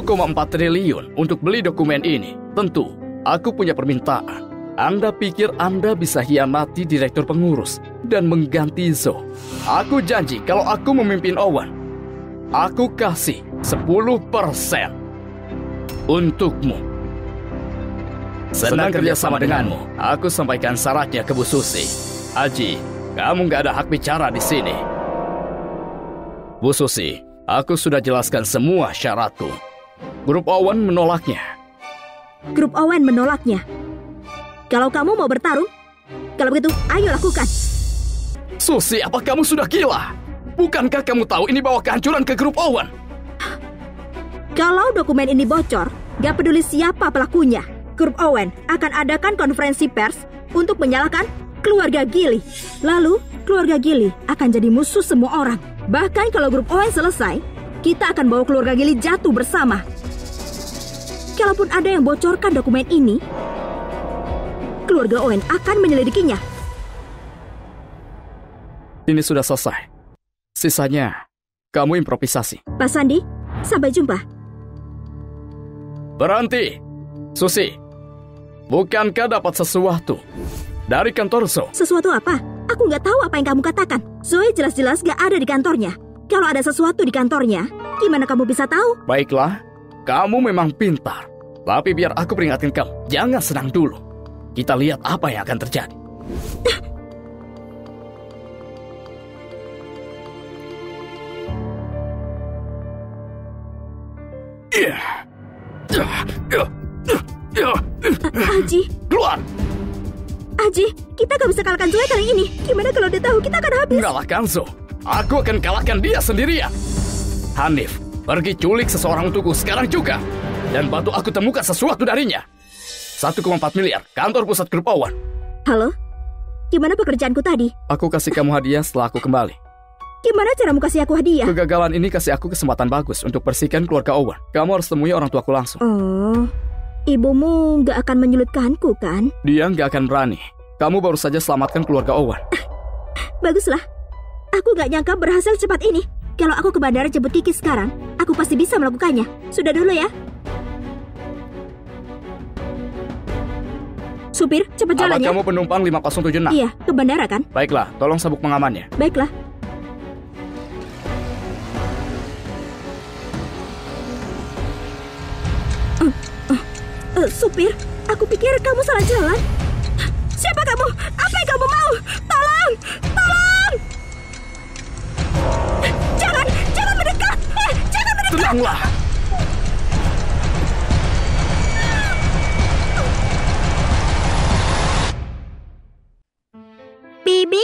triliun untuk beli dokumen ini. Tentu, aku punya permintaan. Anda pikir Anda bisa hianati direktur pengurus dan mengganti Zo? Aku janji kalau aku memimpin Owen, aku kasih 10% untukmu. Senang kerjasama denganmu. Aku sampaikan syaratnya ke Bu Susi. Aji, kamu nggak ada hak bicara di sini. Bu Susi, aku sudah jelaskan semua syaratku. Grup Owen menolaknya. Grup Owen menolaknya. Kalau kamu mau bertarung, kalau begitu, ayo lakukan. Susi, apa kamu sudah gila? Bukankah kamu tahu ini bawa kehancuran ke grup Owen? Kalau dokumen ini bocor, gak peduli siapa pelakunya, grup Owen akan adakan konferensi pers untuk menyalahkan keluarga Gili. Lalu, keluarga Gili akan jadi musuh semua orang. Bahkan kalau grup Owen selesai, kita akan bawa keluarga Gili jatuh bersama. Kalaupun ada yang bocorkan dokumen ini, keluarga Owen akan menyelidikinya. Ini sudah selesai. Sisanya, kamu improvisasi. Pak Sandi, sampai jumpa. Berhenti! Susi, bukankah dapat sesuatu dari kantor Zo? Sesuatu apa? Aku nggak tahu apa yang kamu katakan. Zoe jelas-jelas nggak ada di kantornya. Kalau ada sesuatu di kantornya, gimana kamu bisa tahu? Baiklah, kamu memang pintar. Tapi biar aku peringatkan kamu, jangan senang dulu. Kita lihat apa yang akan terjadi. Aji, Keluar! Aji, kita gak bisa kalahkan Zoe kali ini. Gimana kalau dia tahu kita akan habis? Kalahkan Zo. Aku akan kalahkan dia sendirian. Hanif, pergi culik seseorang untukku sekarang juga. Dan bantu aku temukan sesuatu darinya. 1,4 miliar, kantor pusat grup Owen. Halo? Gimana pekerjaanku tadi? Aku kasih kamu hadiah setelah aku kembali. Gimana caramu kasih aku hadiah? Kegagalan ini kasih aku kesempatan bagus untuk bersihkan keluarga Owen. Kamu harus temui orang tuaku langsung. Oh, ibumu gak akan menyulitkanku kan? Dia nggak akan berani. Kamu baru saja selamatkan keluarga Owen. Baguslah. Aku gak nyangka berhasil cepat ini. Kalau aku ke bandara jemput Kiki sekarang, aku pasti bisa melakukannya. Sudah dulu ya. Supir, cepat jalan Apa ya. kamu penumpang 5076? Iya, ke bandara kan? Baiklah, tolong sabuk pengamannya. Baiklah. Supir, aku pikir kamu salah jalan. Siapa kamu? Apa yang kamu mau? Tolong! Tolong! Jangan mendekat! Jangan mendekat! Tenanglah! Bibi,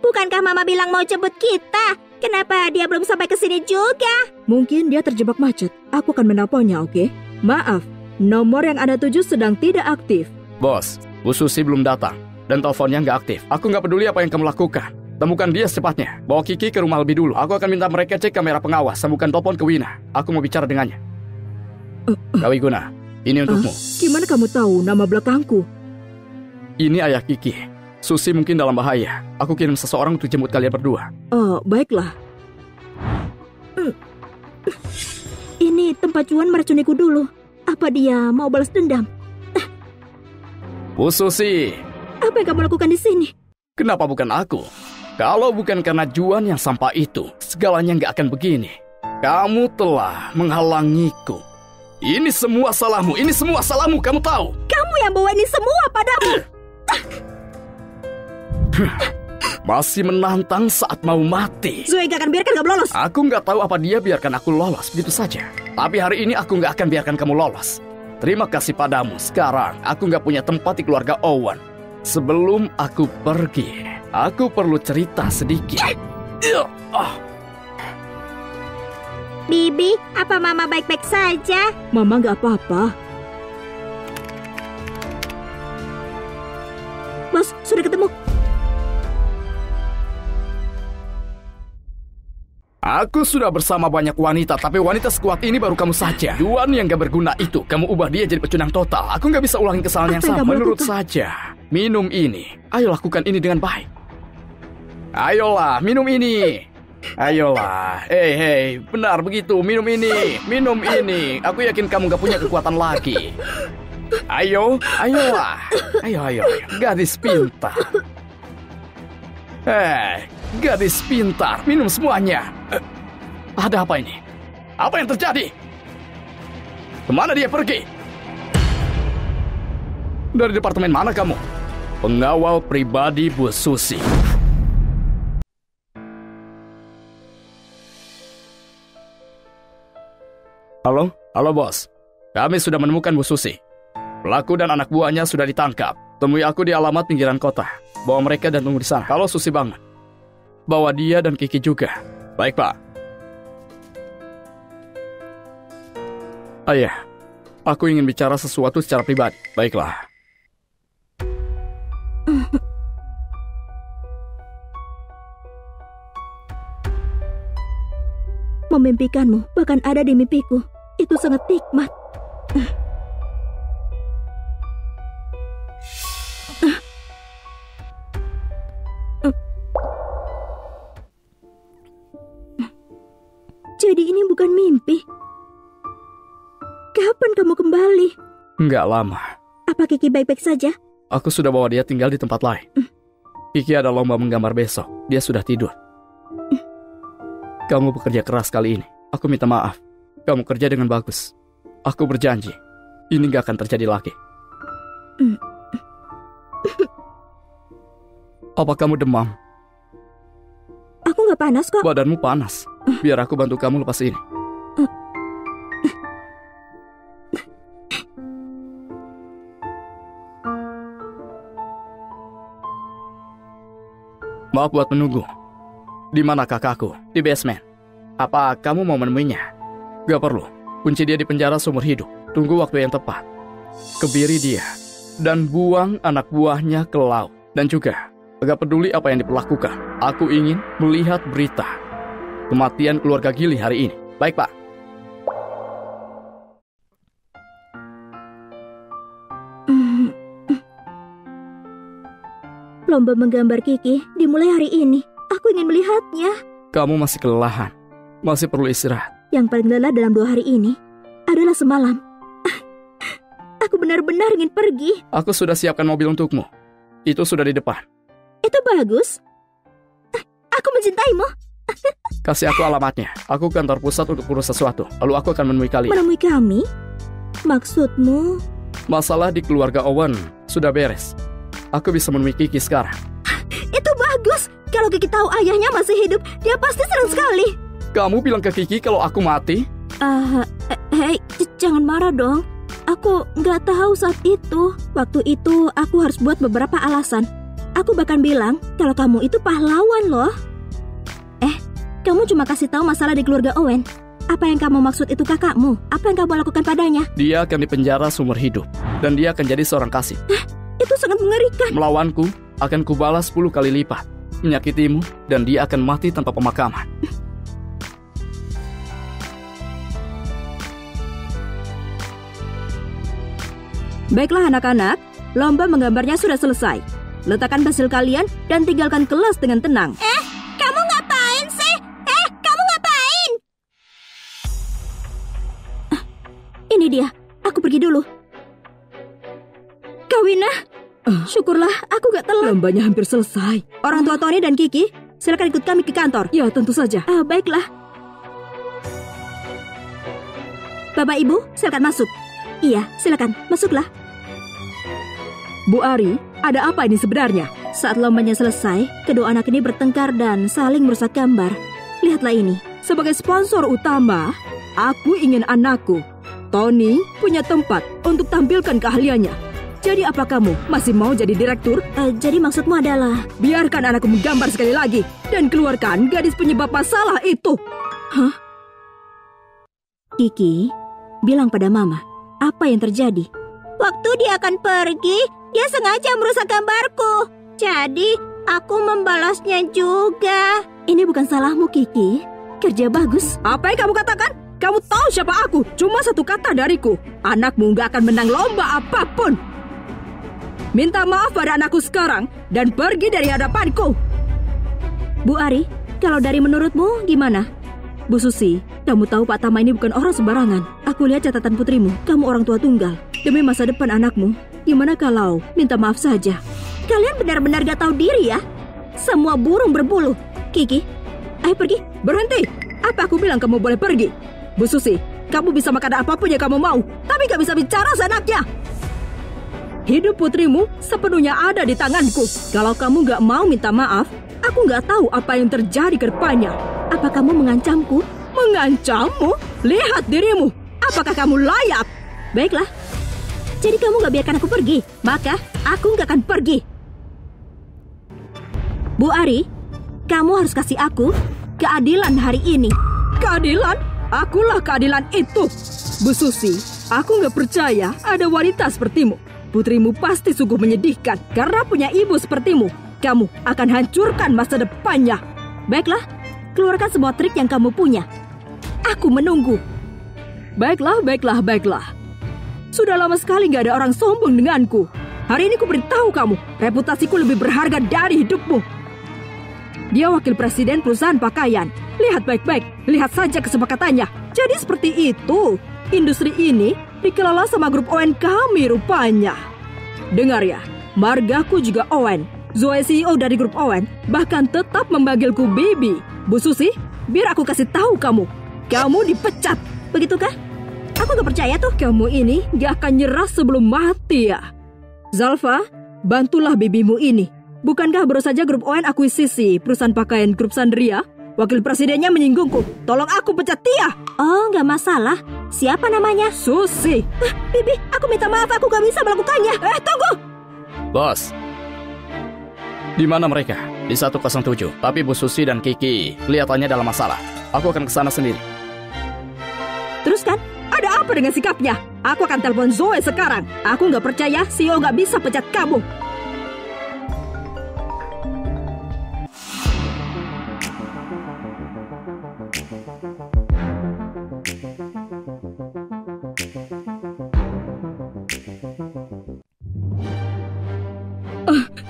bukankah Mama bilang mau jemput kita? Kenapa dia belum sampai ke sini juga? Mungkin dia terjebak macet. Aku akan menelponnya, oke? Maaf, nomor yang Anda tuju sedang tidak aktif. Bos, Bu Susi belum datang. Dan teleponnya nggak aktif. Aku nggak peduli apa yang kamu lakukan. Temukan dia secepatnya. Bawa Kiki ke rumah lebih dulu. Aku akan minta mereka cek kamera pengawas. Sambungkan telepon ke Wina. Aku mau bicara dengannya. Kawiguna, ini untukmu. Gimana kamu tahu nama belakangku? Ini ayah Kiki. Susi mungkin dalam bahaya. Aku kirim seseorang untuk jemput kalian berdua. Oh, baiklah. Ini tempat Juan meracuniku dulu. Apa dia mau balas dendam? Bu Susi, Apa yang kamu lakukan di sini? kenapa bukan aku? Kalau bukan karena Juan yang sampah itu, segalanya nggak akan begini. Kamu telah menghalangiku. Ini semua salahmu, kamu tahu? Kamu yang bawa ini semua padamu. Masih menantang saat mau mati. Zoe gak akan biarkan kamu lolos. Aku nggak tahu apa dia biarkan aku lolos begitu saja. Tapi hari ini aku nggak akan biarkan kamu lolos. Terima kasih padamu. Sekarang aku nggak punya tempat di keluarga Owen. Sebelum aku pergi, aku perlu cerita sedikit. Bibi, apa Mama baik-baik saja? Mama nggak apa-apa. Bos, sudah ketemu. Aku sudah bersama banyak wanita, tapi wanita sekuat ini baru kamu saja. Juan yang gak berguna itu, kamu ubah dia jadi pecundang total. Aku gak bisa ulangin kesalahan yang Apa yang sama. kamu Menurut lakukan? saja, minum ini. Ayo lakukan ini dengan baik. Ayolah, minum ini. Ayolah, hei, benar begitu, minum ini. Minum ini, aku yakin kamu gak punya kekuatan lagi. Ayolah. Ayo, gadis pintar. Gadis pintar, minum semuanya. Ada apa ini? Apa yang terjadi? Kemana dia pergi? Dari departemen mana kamu? Pengawal pribadi Bu Susi. Halo bos. Kami sudah menemukan Bu Susi. Pelaku dan anak buahnya sudah ditangkap. Temui aku di alamat pinggiran kota. Bawa mereka dan tunggu di sana. Kalau Susi bangun, bawa dia dan Kiki juga. Baik, Pak. Ayah, aku ingin bicara sesuatu secara pribadi. Baiklah. Memimpikanmu bahkan ada di mimpiku. Itu sangat nikmat. Jadi ini bukan mimpi. Kapan kamu kembali? Nggak lama. Apa Kiki baik-baik saja? Aku sudah bawa dia tinggal di tempat lain. Kiki ada lomba menggambar besok. Dia sudah tidur. Kamu bekerja keras kali ini. Aku minta maaf. Kamu kerja dengan bagus. Aku berjanji, ini nggak akan terjadi lagi. Apa kamu demam? Aku nggak panas kok. Badanmu panas. Biar aku bantu kamu lepas ini. Maaf buat menunggu. Di mana kakakku? Di basement. Apa kamu mau menemuinya? Gak perlu. Kunci dia di penjara seumur hidup. Tunggu waktu yang tepat. Kebiri dia. Dan buang anak buahnya ke laut. Dan juga, gak peduli apa yang diperlakukan. Aku ingin melihat berita kematian keluarga Gili hari ini. Baik, Pak. Lomba menggambar Kiki dimulai hari ini. Aku ingin melihatnya. Kamu masih kelelahan. Masih perlu istirahat. Yang paling lelah dalam 2 hari ini adalah semalam. Aku benar-benar ingin pergi. Aku sudah siapkan mobil untukmu. Itu sudah di depan. Itu bagus. Aku mencintaimu. Kasih aku alamatnya. Aku ke kantor pusat untuk urus sesuatu. Lalu aku akan menemui kalian. Menemui kami? Maksudmu? Masalah di keluarga Owen sudah beres. Aku bisa menemui Kiki sekarang. Itu bagus. Kalau Kiki tahu ayahnya masih hidup, dia pasti senang sekali. Kamu bilang ke Kiki kalau aku mati? Hei, jangan marah dong. Aku nggak tahu saat itu. Waktu itu aku harus buat beberapa alasan. Aku bahkan bilang kalau kamu itu pahlawan loh. Kamu cuma kasih tahu masalah di keluarga Owen. Apa yang kamu maksud itu kakakmu? Apa yang kamu lakukan padanya? Dia akan dipenjara seumur hidup. Dan dia akan jadi seorang kasih. Itu sangat mengerikan. Melawanku akan kubalas 10 kali lipat. Menyakitimu dan dia akan mati tanpa pemakaman. Baiklah anak-anak, lomba menggambarnya sudah selesai. Letakkan pensil kalian dan tinggalkan kelas dengan tenang. Kamu ngapain sih? Kamu ngapain? Ini dia. Aku pergi dulu. Kawina, Syukurlah aku gak telat. Lombanya hampir selesai. Orang tua Tony dan Kiki, silakan ikut kami ke kantor. Ya, tentu saja. Baiklah. Bapak Ibu, silakan masuk. Iya, silakan, masuklah. Bu Ari, ada apa ini sebenarnya? Saat lombanya selesai, kedua anak ini bertengkar dan saling merusak gambar. Lihatlah ini. Sebagai sponsor utama, aku ingin anakku, Tony, punya tempat untuk tampilkan keahliannya. Jadi apa kamu masih mau jadi direktur? Jadi maksudmu adalah... Biarkan anakku menggambar sekali lagi dan keluarkan gadis penyebab masalah itu. Hah? Kiki, bilang pada Mama, apa yang terjadi? Waktu dia akan pergi, dia sengaja merusak gambarku. Jadi, aku membalasnya juga. Ini bukan salahmu, Kiki. Kerja bagus. Apa yang kamu katakan? Kamu tahu siapa aku? Cuma satu kata dariku. Anakmu gak akan menang lomba apapun. Minta maaf pada anakku sekarang dan pergi dari hadapanku. Bu Ari, kalau dari menurutmu gimana? Bu Susi, kamu tahu Pak Tama ini bukan orang sembarangan. Aku lihat catatan putrimu, kamu orang tua tunggal. Demi masa depan anakmu, gimana kalau minta maaf saja? Kalian benar-benar gak tahu diri ya? Semua burung berbulu. Kiki, ayo pergi. Berhenti! Apa aku bilang kamu boleh pergi? Bu Susi, kamu bisa makan apapun yang kamu mau, tapi gak bisa bicara seenaknya. Hidup putrimu sepenuhnya ada di tanganku. Kalau kamu gak mau minta maaf, aku gak tahu apa yang terjadi ke depannya. Apa kamu mengancamku? Mengancammu? Lihat dirimu. Apakah kamu layak? Baiklah. Jadi kamu gak biarkan aku pergi, maka aku gak akan pergi. Bu Ari, kamu harus kasih aku keadilan hari ini. Keadilan? Akulah keadilan itu. Bu Susi, aku gak percaya ada wanita sepertimu. Putrimu pasti sungguh menyedihkan. Karena punya ibu sepertimu, kamu akan hancurkan masa depannya. Baiklah, keluarkan semua trik yang kamu punya. Aku menunggu. Baiklah. Sudah lama sekali gak ada orang sombong denganku. Hari ini ku beritahu kamu, reputasiku lebih berharga dari hidupmu. Dia wakil presiden perusahaan pakaian. Lihat baik-baik, lihat saja kesepakatannya. Jadi seperti itu. Industri ini dikelola sama grup Owen kami rupanya. Dengar ya, margaku juga Owen. Zoe CEO dari grup Owen bahkan tetap memanggilku Bibi. Bu Susi, biar aku kasih tahu kamu. Kamu dipecat. Begitukah? Aku gak percaya tuh. Kamu ini gak akan nyerah sebelum mati ya. Zalfa, bantulah bibimu ini. Bukankah baru saja grup Owen akuisisi perusahaan pakaian grup Sandria? Wakil presidennya menyinggungku. Tolong aku pecat dia. Oh, gak masalah. Siapa namanya? Susi. Bibi, aku minta maaf, aku gak bisa melakukannya. Tunggu. Bos, di mana mereka? Di 107. Tapi Bu Susi dan Kiki kelihatannya dalam masalah. Aku akan ke sana sendiri. Teruskan. Ada apa dengan sikapnya? Aku akan telepon Zoe sekarang. Aku gak percaya CEO gak bisa pecat kamu.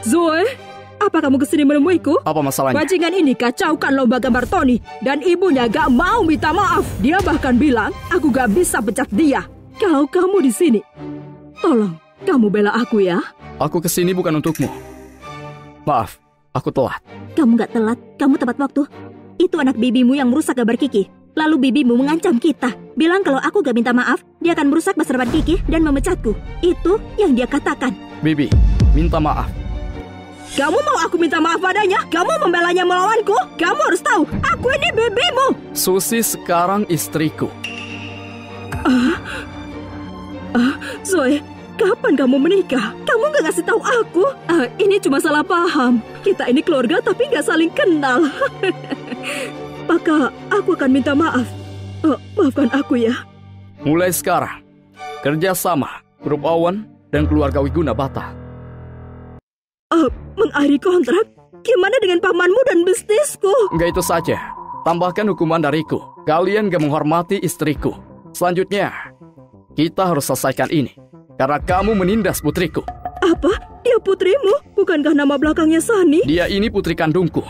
Zoe, apa kamu kesini menemuiku? Apa masalahnya? Bajingan ini kacaukan lomba gambar Tony dan ibunya gak mau minta maaf. Dia bahkan bilang aku gak bisa pecat dia. Kalau kamu di sini, tolong kamu bela aku ya. Aku kesini bukan untukmu. Maaf, aku telat. Kamu gak telat, kamu tepat waktu. Itu anak bibimu yang merusak gambar Kiki. Lalu bibimu mengancam kita. Bilang kalau aku gak minta maaf, dia akan merusak masa depan Kiki dan memecatku. Itu yang dia katakan. Bibi, minta maaf. Kamu mau aku minta maaf padanya? Kamu membelanya melawanku? Kamu harus tahu, aku ini bibimu. Susi sekarang istriku. Zoe, kapan kamu menikah? Kamu gak kasih tahu aku? Ini cuma salah paham. Kita ini keluarga tapi gak saling kenal. Maka aku akan minta maaf. Maafkan aku ya. Mulai sekarang, kerjasama grup Owen dan keluarga Wiguna batal. Mengakhiri kontrak? Gimana dengan pamanmu dan bisnisku? Enggak itu saja. Tambahkan hukuman dariku. Kalian gak menghormati istriku. Selanjutnya, kita harus selesaikan ini. Karena kamu menindas putriku. Apa? Dia putrimu? Bukankah nama belakangnya Sani? Dia ini putri kandungku.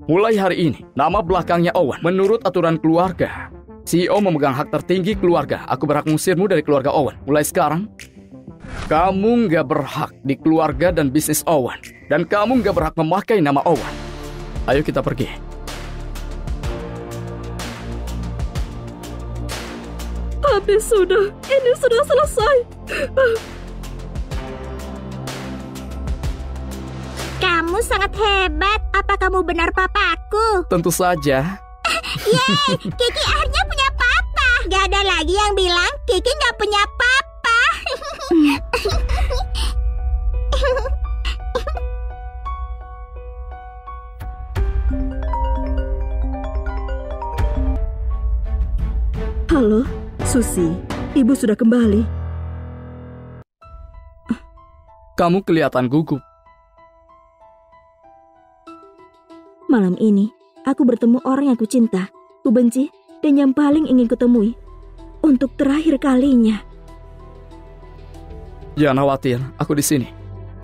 Mulai hari ini, nama belakangnya Owen. Menurut aturan keluarga, CEO memegang hak tertinggi keluarga. Aku berhak mengusirmu dari keluarga Owen. Mulai sekarang, Kamu nggak berhak di keluarga dan bisnis Owen. Dan kamu nggak berhak memakai nama Owen. Ayo kita pergi. Habis sudah, ini sudah selesai. Kamu sangat hebat. Apa kamu benar papaku? Tentu saja. Yeay, Kiki akhirnya punya papa. Gak ada lagi yang bilang Kiki gak punya papa. Halo, Susi. Ibu sudah kembali. Kamu kelihatan gugup. Malam ini, aku bertemu orang yang aku cinta, ku benci, dan yang paling ingin kutemui. Untuk terakhir kalinya. Jangan khawatir, aku di sini.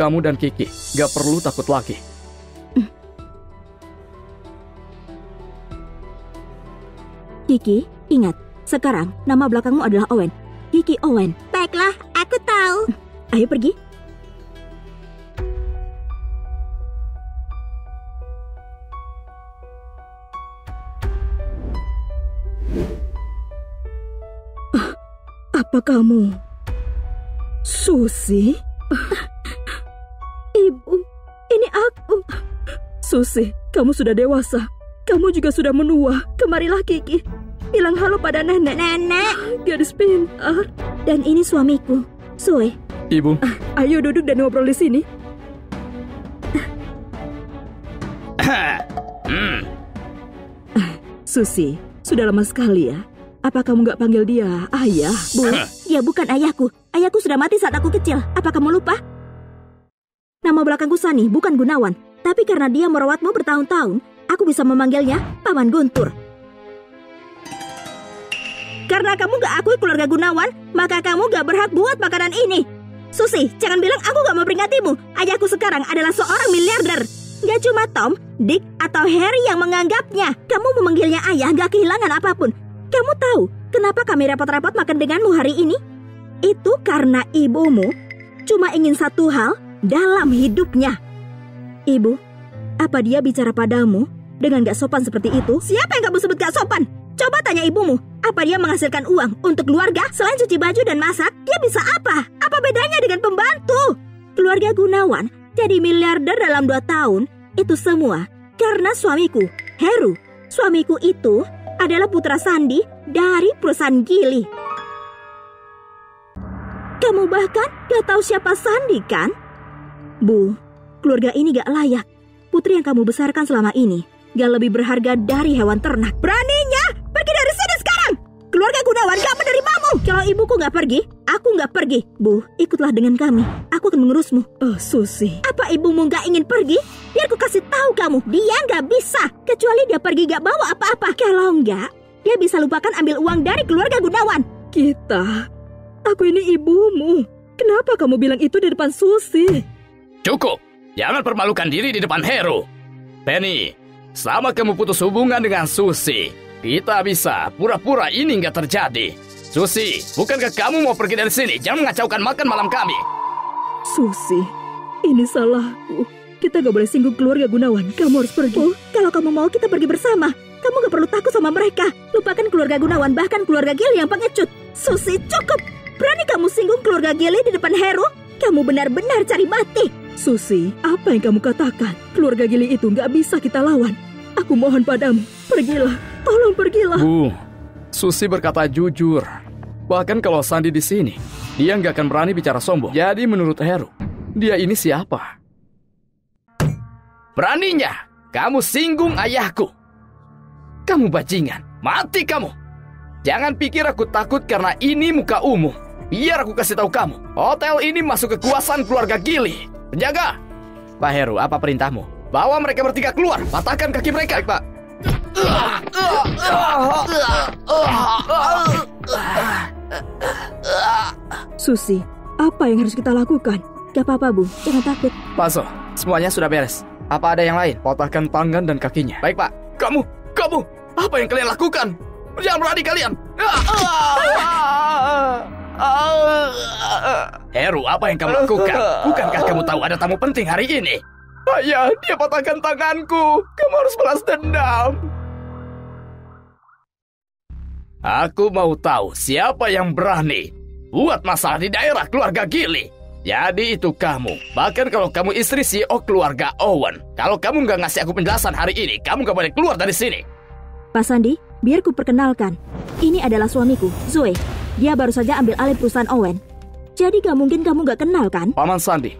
Kamu dan Kiki gak perlu takut lagi. Kiki, ingat, sekarang nama belakangmu adalah Owen. Kiki Owen. Baiklah, aku tahu. Ayo pergi. Apa kamu? Susi? Ibu, ini aku. Susi, kamu sudah dewasa. Kamu juga sudah menua. Kemarilah Kiki. Bilang halo pada nenek. Nenek. Gadis pintar. Dan ini suamiku, Zoe. Ibu. Ayo duduk dan ngobrol di sini. Susi, sudah lama sekali ya. Apa kamu gak panggil dia ayah? Bu, dia bukan ayahku. Ayahku sudah mati saat aku kecil. Apa kamu lupa? Nama belakangku Sani, bukan Gunawan. Tapi karena dia merawatmu bertahun-tahun, aku bisa memanggilnya Paman Guntur. Karena kamu gak akui keluarga Gunawan, maka kamu gak berhak buat makanan ini. Susi, jangan bilang aku gak memperingatimu. Ayahku sekarang adalah seorang miliarder. Gak cuma Tom, Dick, atau Harry yang menganggapnya. Kamu memanggilnya ayah gak kehilangan apapun. Kamu tahu kenapa kami repot-repot makan denganmu hari ini? Itu karena ibumu cuma ingin satu hal dalam hidupnya. Ibu, apa dia bicara padamu dengan gak sopan seperti itu? Siapa yang kamu sebut gak sopan? Coba tanya ibumu, apa dia menghasilkan uang untuk keluarga selain cuci baju dan masak? Dia bisa apa? Apa bedanya dengan pembantu? Keluarga Gunawan jadi miliarder dalam 2 tahun. Itu semua karena suamiku, Heru. Suamiku itu adalah putra Sandi dari perusahaan Gili. Kamu bahkan gak tahu siapa Sandi, kan? Bu, keluarga ini gak layak. Putri yang kamu besarkan selama ini gak lebih berharga dari hewan ternak. Beraninya pergi dari sini sekarang. Keluarga Gunawan gak menerimamu. Kalau ibuku gak pergi, aku gak pergi. Bu, ikutlah dengan kami. Aku akan mengurusmu. Oh, Susi. Apa ibumu gak ingin pergi? Biar ku kasih tahu kamu, dia gak bisa. Kecuali dia pergi gak bawa apa-apa. Kalau enggak, dia bisa lupakan ambil uang dari keluarga Gunawan. Kita, aku ini ibumu. Kenapa kamu bilang itu di depan Susi? Cukup. Jangan permalukan diri di depan Heru. Penny, selama kamu putus hubungan dengan Susi, kita bisa pura-pura ini nggak terjadi. Susi, bukankah kamu mau pergi dari sini? Jangan mengacaukan makan malam kami. Susi, ini salahku. Kita gak boleh singgung keluarga Gunawan. Kamu harus pergi. Oh, kalau kamu mau kita pergi bersama. Kamu gak perlu takut sama mereka. Lupakan keluarga Gunawan, bahkan keluarga Gili yang pengecut. Susi, cukup. Berani kamu singgung keluarga Gili di depan Heru? Kamu benar-benar cari mati. Susi, apa yang kamu katakan? Keluarga Gili itu gak bisa kita lawan. Aku mohon padamu, pergilah. Tolong pergilah. Bu, Susi berkata jujur. Bahkan kalau Sandi di sini, dia nggak akan berani bicara sombong. Jadi menurut Heru, dia ini siapa? Beraninya kamu singgung ayahku. Kamu bajingan, mati kamu. Jangan pikir aku takut karena ini muka umum. Biar aku kasih tahu kamu, hotel ini masuk kekuasaan keluarga Gili. Penjaga, Pak Heru, apa perintahmu? Bawa mereka bertiga keluar, patahkan kaki mereka. Baik, Pak. Susi, apa yang harus kita lakukan? Gak apa-apa, Bu, jangan takut. Paso, semuanya sudah beres. Apa ada yang lain? Patahkan tangan dan kakinya. Baik, Pak. Kamu, apa yang kalian lakukan? Jangan berani kalian. Heru, apa yang kamu lakukan? Bukankah kamu tahu ada tamu penting hari ini? Ayah, dia patahkan tanganku. Kamu harus balas dendam. Aku mau tahu siapa yang berani buat masalah di daerah keluarga Gili. Jadi itu kamu. Bahkan kalau kamu istri CEO keluarga Owen. Kalau kamu nggak ngasih aku penjelasan hari ini, kamu nggak boleh keluar dari sini. Pak Sandi, biar ku perkenalkan. Ini adalah suamiku, Zoe. Dia baru saja ambil alih perusahaan Owen. Jadi gak mungkin kamu gak kenal kan? Paman Sandi,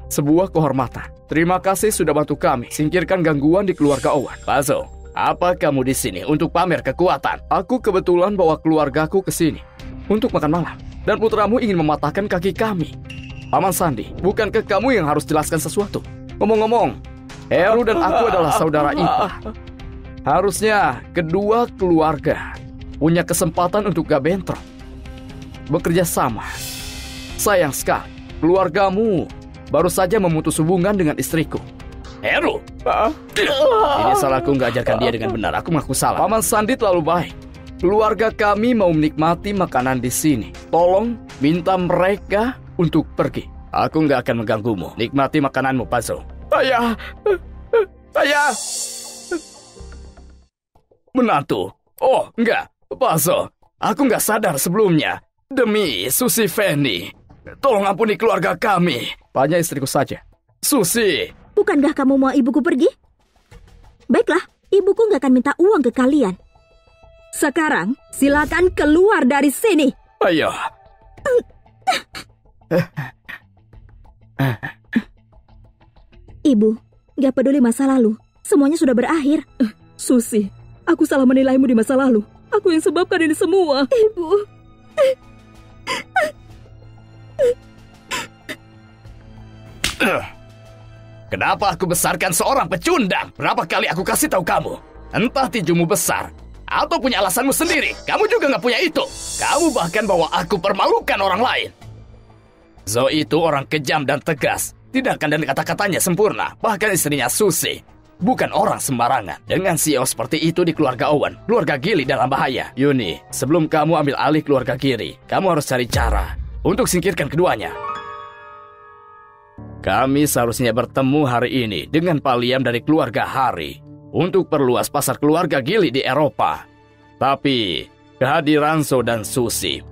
sebuah kehormatan. Terima kasih sudah bantu kami singkirkan gangguan di keluarga Owen. Pazo, apa kamu di sini untuk pamer kekuatan? Aku kebetulan bawa keluargaku ke sini untuk makan malam. Dan putramu ingin mematahkan kaki kami. Paman Sandi, bukankah kamu yang harus jelaskan sesuatu? Ngomong-ngomong, Heru dan aku adalah saudara ipar. Harusnya kedua keluarga punya kesempatan untuk gak bentrok, bekerja sama. Sayang sekali, keluargamu baru saja memutus hubungan dengan istriku. Heru! Ini salahku nggak ajarkan dia dengan benar. Aku mengaku salah. Paman Sandi terlalu baik. Keluarga kami mau menikmati makanan di sini. Tolong minta mereka untuk pergi. Aku nggak akan mengganggumu. Nikmati makananmu, Pazo. Ayah! Ayah! Menantu. Oh, enggak. Pazo, aku nggak sadar sebelumnya. Demi Susi Fanny, tolong ampuni keluarga kami. Hanya istriku saja. Susi! Bukankah kamu mau ibuku pergi? Baiklah, ibuku nggak akan minta uang ke kalian. Sekarang, silakan keluar dari sini. Ayo. Ibu, nggak peduli masa lalu. Semuanya sudah berakhir. Susi, aku salah menilaimu di masa lalu. Aku yang sebabkan ini semua. Ibu... Kenapa aku besarkan seorang pecundang? Berapa kali aku kasih tahu kamu? Entah tinjumu besar atau punya alasanmu sendiri. Kamu juga nggak punya itu. Kamu bahkan bawa aku permalukan orang lain. Zoe itu orang kejam dan tegas. Tindakan dan kata-katanya sempurna. Bahkan istrinya Susi bukan orang sembarangan. Dengan CEO seperti itu di keluarga Owen, keluarga Gili dalam bahaya. Yuni, sebelum kamu ambil alih keluarga Gili, kamu harus cari cara untuk singkirkan keduanya. Kami seharusnya bertemu hari ini dengan Pak Liam dari keluarga Hari untuk perluas pasar keluarga Gili di Eropa. Tapi kehadiran Zo dan Susi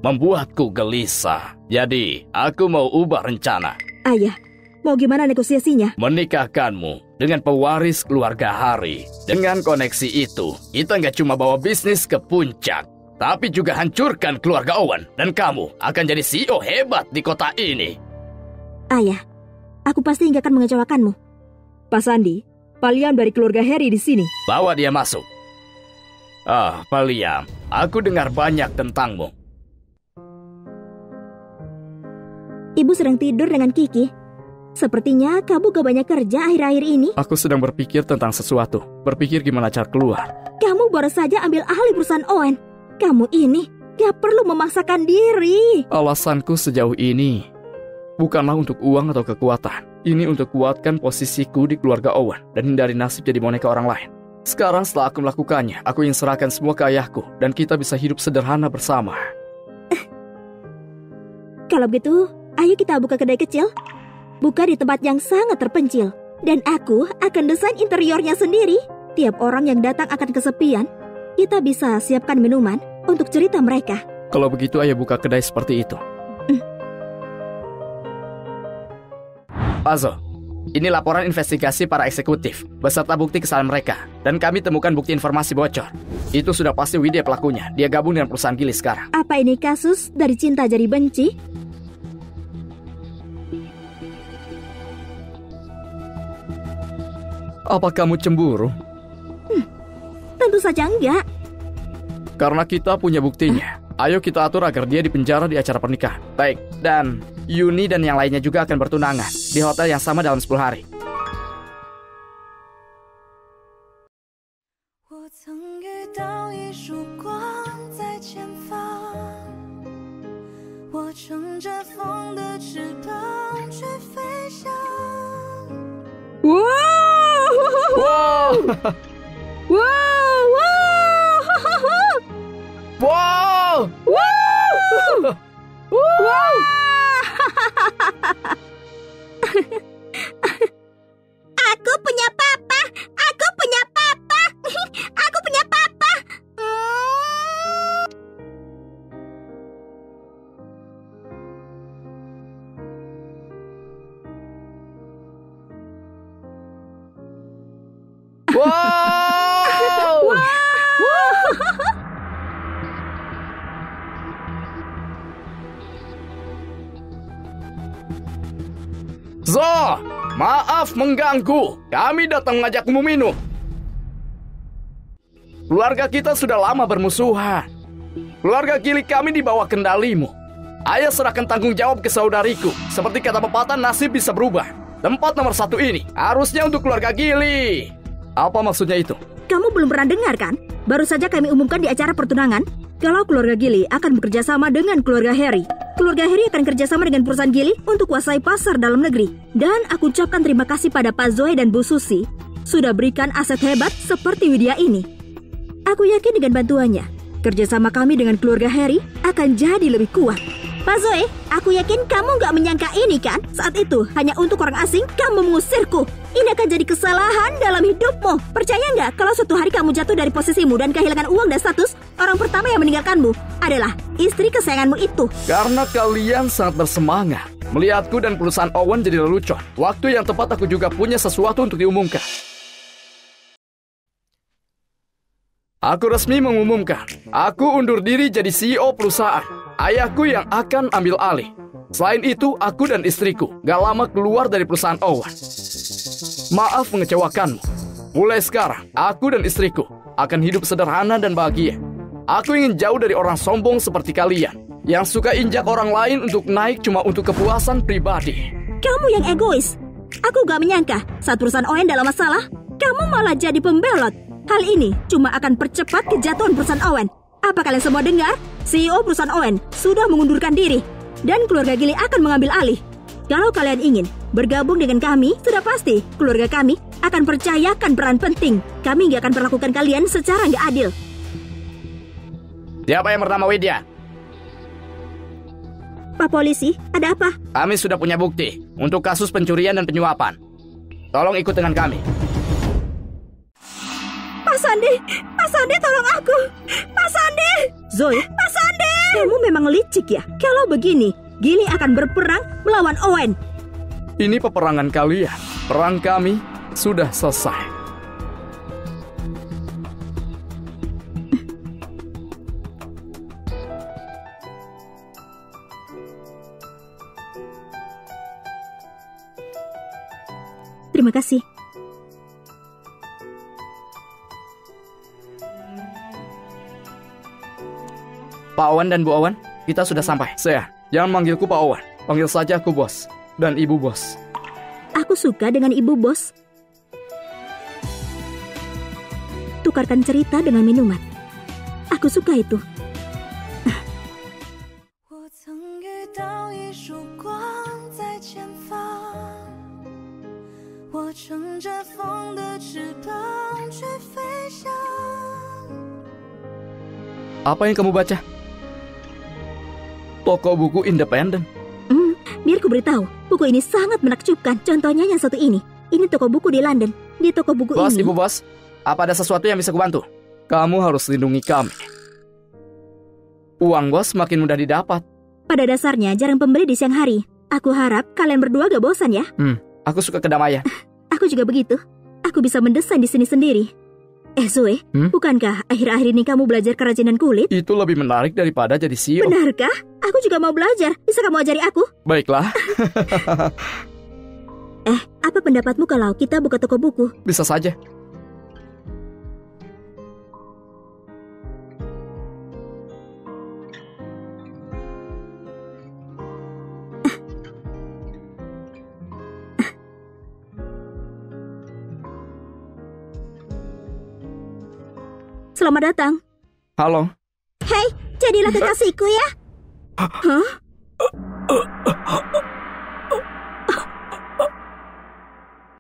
membuatku gelisah. Jadi aku mau ubah rencana. Ayah, mau gimana negosiasinya? Menikahkanmu dengan pewaris keluarga Hari. Dengan koneksi itu, kita nggak cuma bawa bisnis ke puncak, tapi juga hancurkan keluarga Owen. Dan kamu akan jadi CEO hebat di kota ini. Ayah, aku pasti nggak akan mengecewakanmu. Pak Sandi, Pak Liam dari keluarga Harry di sini. Bawa dia masuk. Pak Liam, aku dengar banyak tentangmu. Ibu sedang tidur dengan Kiki. Sepertinya kamu gak banyak kerja akhir-akhir ini. Aku sedang berpikir tentang sesuatu. Berpikir gimana cara keluar. Kamu baru saja ambil alih perusahaan Owen. Kamu ini gak perlu memaksakan diri. Alasanku sejauh ini bukanlah untuk uang atau kekuatan. Ini untuk kuatkan posisiku di keluarga Owen dan hindari nasib jadi boneka orang lain. Sekarang setelah aku melakukannya, aku ingin serahkan semua ke ayahku dan kita bisa hidup sederhana bersama. Kalau begitu, ayo kita buka kedai kecil. Buka di tempat yang sangat terpencil. Dan aku akan desain interiornya sendiri. Tiap orang yang datang akan kesepian. Kita bisa siapkan minuman untuk cerita mereka. Kalau begitu, ayo buka kedai seperti itu. Pazo, ini laporan investigasi para eksekutif beserta bukti kesalahan mereka. Dan kami temukan bukti informasi bocor. Itu sudah pasti Widya pelakunya. Dia gabung dengan perusahaan Gili sekarang. Apa ini kasus dari cinta jadi benci? Apa kamu cemburu? Tentu saja enggak. Karena kita punya buktinya. Ayo kita atur agar dia dipenjara di acara pernikahan. Baik, dan Yuni dan yang lainnya juga akan bertunangan di hotel yang sama dalam 10 hari. Wow! Wow! Zo, maaf mengganggu. Kami datang mengajakmu minum. Keluarga kita sudah lama bermusuhan. Keluarga Gili kami di bawah kendalimu. Ayah serahkan tanggung jawab ke saudariku. Seperti kata pepatah, nasib bisa berubah. Tempat nomor 1 ini harusnya untuk keluarga Gili. Apa maksudnya itu? Kamu belum pernah dengar kan? Baru saja kami umumkan di acara pertunangan kalau keluarga Gili akan bekerja sama dengan keluarga Harry. Keluarga Harry akan kerjasama dengan perusahaan Gili untuk kuasai pasar dalam negeri. Dan aku ucapkan terima kasih pada Pak Zoe dan Bu Susi sudah berikan aset hebat seperti Widya ini. Aku yakin dengan bantuannya, kerjasama kami dengan keluarga Harry akan jadi lebih kuat. Pak Zoe, aku yakin kamu nggak menyangka ini kan? Saat itu, hanya untuk orang asing, kamu mengusirku. Ini akan jadi kesalahan dalam hidupmu. Percaya nggak kalau suatu hari kamu jatuh dari posisimu dan kehilangan uang dan status, orang pertama yang meninggalkanmu adalah istri kesayanganmu itu. Karena kalian sangat bersemangat. Melihatku dan perusahaan Owen jadi lelucon. Waktu yang tepat aku juga punya sesuatu untuk diumumkan. Aku resmi mengumumkan, aku undur diri jadi CEO perusahaan. Ayahku yang akan ambil alih. Selain itu, aku dan istriku gak lama keluar dari perusahaan Owen. Maaf mengecewakanmu. Mulai sekarang, aku dan istriku akan hidup sederhana dan bahagia. Aku ingin jauh dari orang sombong seperti kalian, yang suka injak orang lain untuk naik cuma untuk kepuasan pribadi. Kamu yang egois. Aku gak menyangka saat perusahaan Owen dalam masalah, kamu malah jadi pembelot. Hal ini cuma akan percepat kejatuhan perusahaan Owen. Apa kalian semua dengar? CEO perusahaan Owen sudah mengundurkan diri dan keluarga Gili akan mengambil alih. Kalau kalian ingin bergabung dengan kami, sudah pasti keluarga kami akan percayakan peran penting. Kami nggak akan perlakukan kalian secara nggak adil. Siapa yang bernama Widya? Pak Polisi, ada apa? Kami sudah punya bukti untuk kasus pencurian dan penyuapan. Tolong ikut dengan kami. Pak Sandi, tolong aku. Pak Sandi. Zoe, Pak Sandi. Kamu memang licik ya. Kalau begini, Gili akan berperang melawan Owen. Ini peperangan kalian. Perang kami sudah selesai. Terima kasih. Pak Owen dan Bu Owen, kita sudah sampai. Saya, jangan manggilku Pak Owen. Panggil saja aku Bos dan Ibu Bos. Aku suka dengan Ibu Bos. Tukarkan cerita dengan minuman. Aku suka itu. Apa yang kamu baca? Toko buku independen. Biar ku beritahu, buku ini sangat menakjubkan. Contohnya yang satu ini. Ini toko buku di London. Di toko buku Bos, ini... Ibu Bos, apa ada sesuatu yang bisa kubantu? Kamu harus lindungi kami. Uang Bos makin mudah didapat. Pada dasarnya jarang pembeli di siang hari. Aku harap kalian berdua gak bosan ya? Aku suka kedamaian. Aku juga begitu. Aku bisa mendesain di sini sendiri. Zoe, bukankah akhir-akhir ini kamu belajar kerajinan kulit? Itu lebih menarik daripada jadi CEO. Benarkah? Aku juga mau belajar. Bisa kamu ajari aku? Baiklah. Apa pendapatmu kalau kita buka toko buku? Bisa saja. Selamat datang. Halo. Hei, jadilah kekasihku ya. Hah?